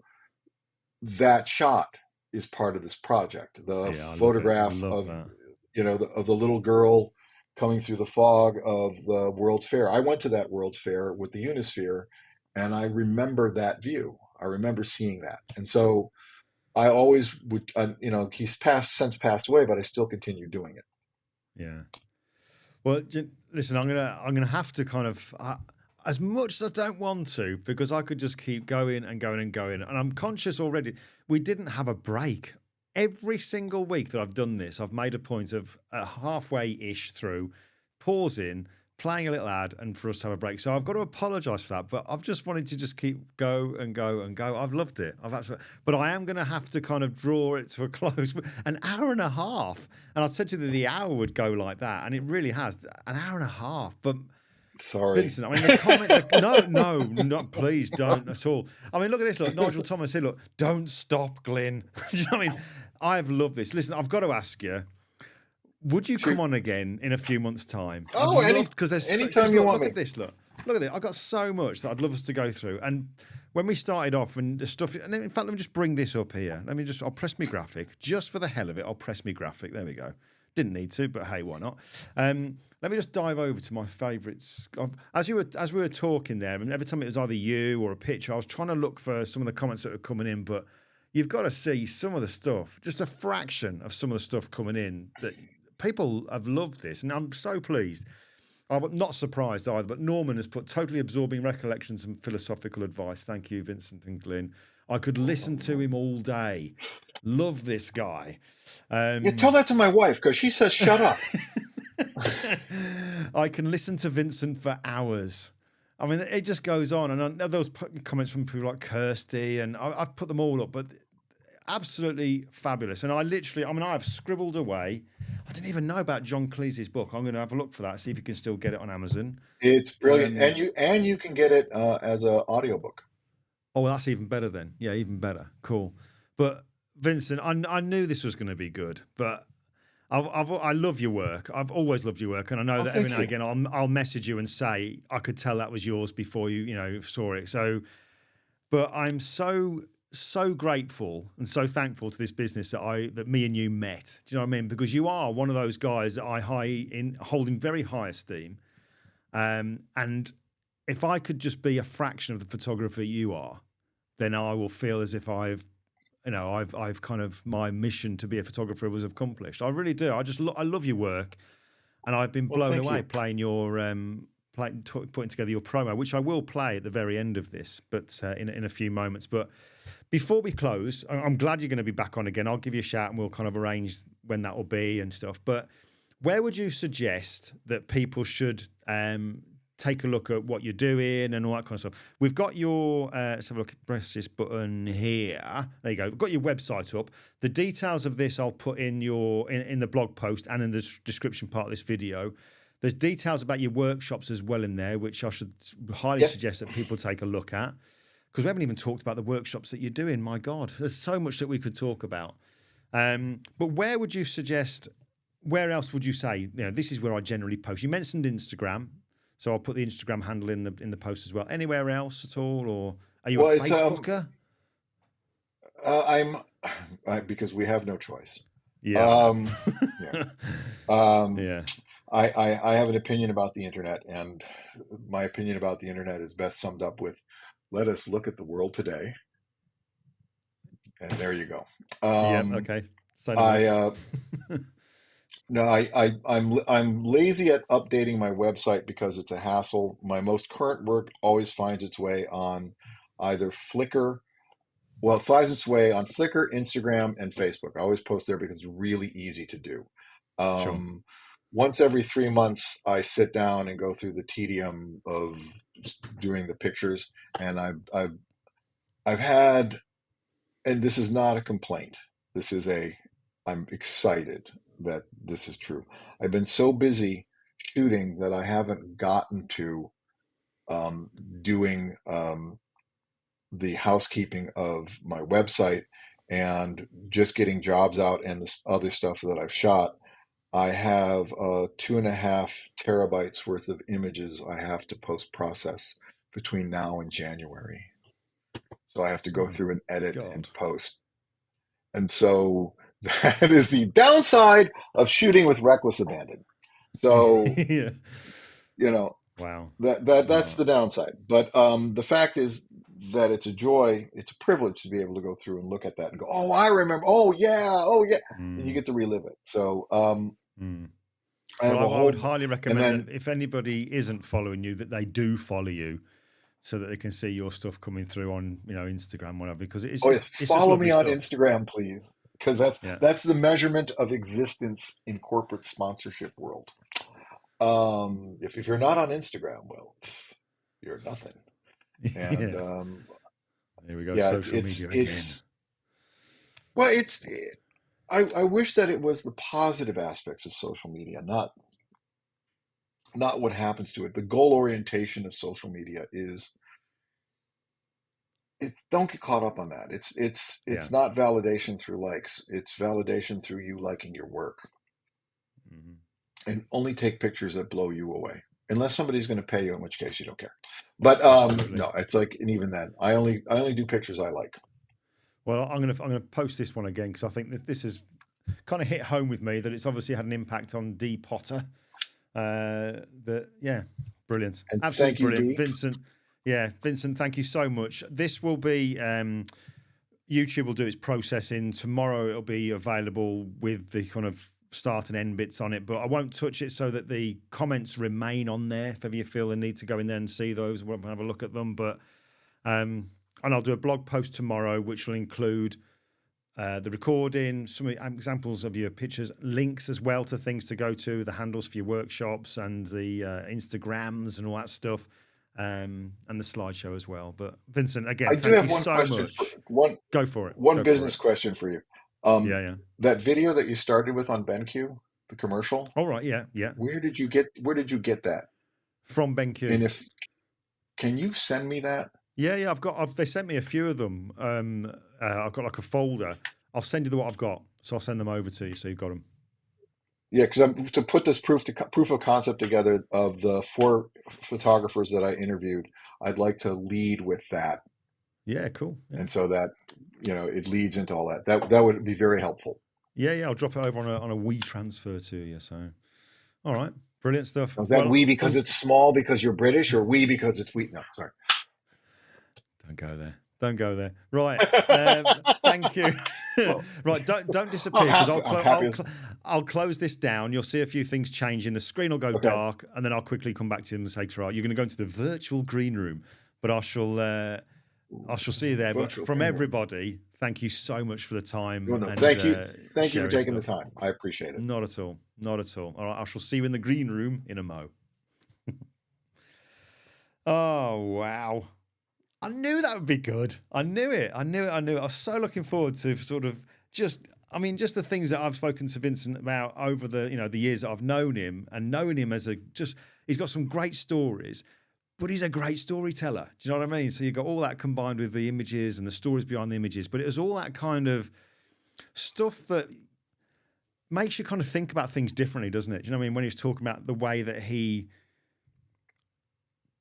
S2: that shot is part of this project. The
S1: Yeah, I love it. I
S2: photograph
S1: love
S2: of
S1: that.
S2: of the little girl coming through the fog of the World's Fair. I went to that World's Fair with the Unisphere, and I remember that view. I remember seeing that, and so I always would. He's since passed away, but I still continue doing it.
S1: Yeah. Well, listen, I'm gonna have to kind of, as much as I don't want to, because I could just keep going and going and going, and I'm conscious already. We didn't have a break. Every single week that I've done this, I've made a point of halfway-ish through pausing, playing a little ad, and for us to have a break. So I've got to apologise for that, but I've just wanted to just keep go and go and go. I've loved it. I've absolutely, but I am going to have to kind of draw it to a close. An hour and a half, and I said to you that the hour would go like that, and it really has an hour and a half. But
S2: Sorry.
S1: Vincent, I mean, the comment, no, please don't at all. I mean, look at this. Look, Nigel Thomas said, look, don't stop, Glyn. Do you know what I mean? I've loved this. Listen, I've got to ask you, would you come
S2: Shoot.
S1: on again in a few months' time? I'd
S2: Oh,
S1: love, because
S2: anytime you want
S1: look
S2: me.
S1: at this, look at this. I've got so much that I'd love us to go through. And when we started off and the stuff, and in fact, let me just bring this up here. I'll press me graphic just for the hell of it. I'll press me graphic. There we go. Didn't need to, but hey, why not? Let me just dive over to my favourites. As we were talking there, and every time it was either you or a picture, I was trying to look for some of the comments that were coming in, but you've got to see some of the stuff, just a fraction of some of the stuff coming in that people have loved this. And I'm so pleased. I'm not surprised either, but Norman has put totally absorbing recollections and philosophical advice. Thank you, Vincent and Glyn. I could listen to him all day. Love this guy.
S2: Yeah, tell that to my wife because she says, shut up.
S1: I can listen to Vincent for hours. I mean, it just goes on. And I know those comments from people like Kirsty, and I've put them all up, but absolutely fabulous. And I've scribbled away. I didn't even know about John Cleese's book. I'm going to have a look for that, see if you can still get it on Amazon.
S2: It's brilliant. And you can get it as an audiobook.
S1: Oh, well, that's even better then. Yeah, even better. Cool. But Vincent, I knew this was going to be good, but I love your work. I've always loved your work, and I know that every now and again I'll message you and say I could tell that was yours before you saw it. So, but I'm so grateful and so thankful to this business that me and you met. Do you know what I mean? Because you are one of those guys that I hold in very high esteem, and if I could just be a fraction of the photographer you are, then I will feel as if I've kind of, my mission to be a photographer was accomplished. I really do. I love your work, and I've been blown away playing your putting together your promo, which I will play at the very end of this, but in a few moments. But before we close, I'm glad you're going to be back on again. I'll give you a shout, and we'll kind of arrange when that will be and stuff. But where would you suggest that people should take a look at what you're doing and all that kind of stuff? We've got your, let's have a look, press this button here. There you go. We've got your website up. The details of this I'll put in in the blog post and in the description part of this video. There's details about your workshops as well in there, which I should highly suggest that people take a look at, because we haven't even talked about the workshops that you're doing. My God, there's so much that we could talk about. But where would you suggest, where else would you say, this is where I generally post? You mentioned Instagram. So I'll put the Instagram handle in the post as well. Anywhere else at all, or are you a Facebooker?
S2: Because we have no choice.
S1: Yeah.
S2: I have an opinion about the internet, and my opinion about the internet is best summed up with, let us look at the world today. And there you go.
S1: Okay.
S2: No, I'm lazy at updating my website because it's a hassle. My most current work always finds its way on either Flickr. Well, it finds its way on Flickr, Instagram, and Facebook. I always post there because it's really easy to do.
S1: Sure.
S2: Once every 3 months, I sit down and go through the tedium of doing the pictures, and I've had, and this is not a complaint. I'm excited that this is true. I've been so busy shooting that I haven't gotten to doing the housekeeping of my website and just getting jobs out and this other stuff that I've shot. I have 2.5 terabytes worth of images I have to post-process between now and January. So I have to go through and edit and post. And so that is the downside of shooting with reckless abandon. So,
S1: wow,
S2: that's the downside. But the fact is that it's a joy, it's a privilege to be able to go through and look at that and go, oh, I remember, oh yeah, and you get to relive it. So,
S1: I would highly recommend that if anybody isn't following you, that they do follow you, so that they can see your stuff coming through on Instagram, whatever. Because it's
S2: follow me on Instagram, please. Because that's the measurement of existence in corporate sponsorship world. If you're not on Instagram, well, you're nothing. And
S1: there we go. Social media again.
S2: I wish that it was the positive aspects of social media, not what happens to it. The goal orientation of social media is, don't get caught up on that. It's not validation through likes. It's validation through you liking your work. And only take pictures that blow you away, unless somebody's going to pay you, in which case you don't care. But no, it's like, and even then, I only do pictures I like.
S1: Well, I'm gonna post this one again because I think that this has kind of hit home with me, that it's obviously had an impact on D. Potter. Brilliant,
S2: and
S1: absolutely brilliant,
S2: D.
S1: Vincent. Yeah, Vincent, thank you so much. This will be YouTube will do its processing. Tomorrow it'll be available with the kind of start and end bits on it, but I won't touch it so that the comments remain on there. If ever you feel the need to go in there and see those, we'll have a look at them. But and I'll do a blog post tomorrow, which will include the recording, some examples of your pictures, links as well to things to go to, the handles for your workshops and the Instagrams and all that stuff, and the slideshow as well. But Vincent, again,
S2: I do have one question.
S1: Go for it.
S2: One business question for you.
S1: Yeah.
S2: That video that you started with on BenQ, the commercial.
S1: All right. Yeah.
S2: Where did you get that?
S1: From BenQ.
S2: And can you send me that?
S1: Yeah. They sent me a few of them. I've got like a folder. I'll send you what I've got. So I'll send them over to you. So you've got them. Yeah,
S2: because to put this proof of concept together of the 4 photographers that I interviewed, I'd like to lead with that.
S1: Yeah, cool. Yeah.
S2: And so that, it leads into all that. That would be very helpful.
S1: Yeah. I'll drop it over on a WeTransfer to you. So, all right, brilliant stuff.
S2: Is that we because it's small because you're British, or we because it's we? No, sorry.
S1: Don't go there. Right. Thank you. Right. Don't disappear, because I'll close this down. You'll see a few things changing. The screen will go dark, and then I'll quickly come back to you and say, right, you're going to go into the virtual green room, but I shall see you there. But from everybody, thank you so much for the time.
S2: Thank you for taking the time. I appreciate it.
S1: Not at all. All right. I shall see you in the green room in a mo. Oh, wow. I knew that would be good. I knew it. I was so looking forward to sort of just the things that I've spoken to Vincent about over the years that I've known him, and knowing him as he's got some great stories, but he's a great storyteller. Do you know what I mean? So you've got all that combined with the images and the stories behind the images, but it was all that kind of stuff that makes you kind of think about things differently, doesn't it? Do you know what I mean? When he was talking about the way that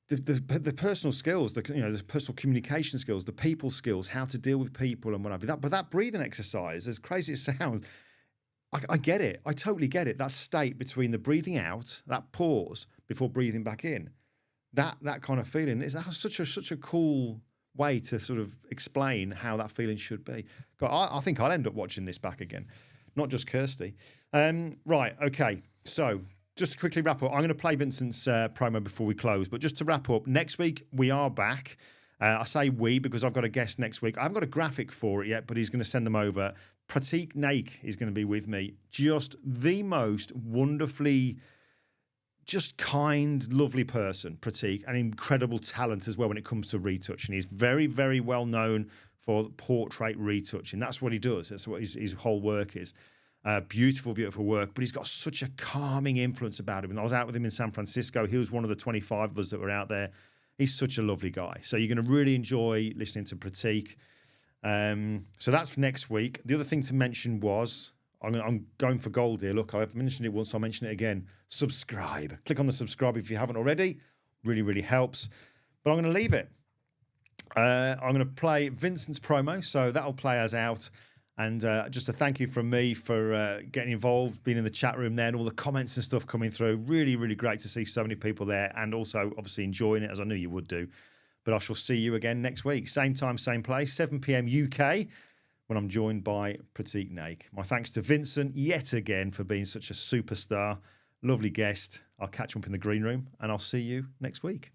S1: the personal skills, the personal communication skills, the people skills, how to deal with people and what have you. But that breathing exercise, as crazy as it sounds, I get it. I totally get it. That state between the breathing out, that pause before breathing back in, that kind of feeling is such a cool way to sort of explain how that feeling should be. God, I think I'll end up watching this back again, not just Kirsty. Right. Okay. So, just to quickly wrap up, I'm going to play Vincent's promo before we close. But just to wrap up, next week we are back. I say we because I've got a guest next week. I haven't got a graphic for it yet, but he's going to send them over. 𝐓𝐡𝐞 𝐁𝐞 is going to be with me. Just the most wonderfully, just kind, lovely person, 𝐓𝐡𝐞, and incredible talent as well when it comes to retouching. He's very, very well known for portrait retouching. That's what he does. That's what his whole work is. Beautiful work, but he's got such a calming influence about him. And I was out with him in San Francisco. He was one of the 25 of us that were out there. He's such a lovely guy. So you're going to really enjoy listening to 𝐓𝐡𝐞. So that's for next week. The other thing to mention was, I'm going for gold here. Look, I've mentioned it once, I'll mention it again. Subscribe. Click on the subscribe if you haven't already. Really, really helps. But I'm going to leave it. I'm going to play Vincent's promo. So that'll play us out. And just a thank you from me for getting involved, being in the chat room there, and all the comments and stuff coming through. Really, really great to see so many people there, and also obviously enjoying it, as I knew you would do. But I shall see you again next week. Same time, same place, 7 p.m. UK, when I'm joined by 𝐓𝐡𝐞 𝐁𝐞. My thanks to Vincent yet again for being such a superstar. Lovely guest. I'll catch you up in the green room, and I'll see you next week.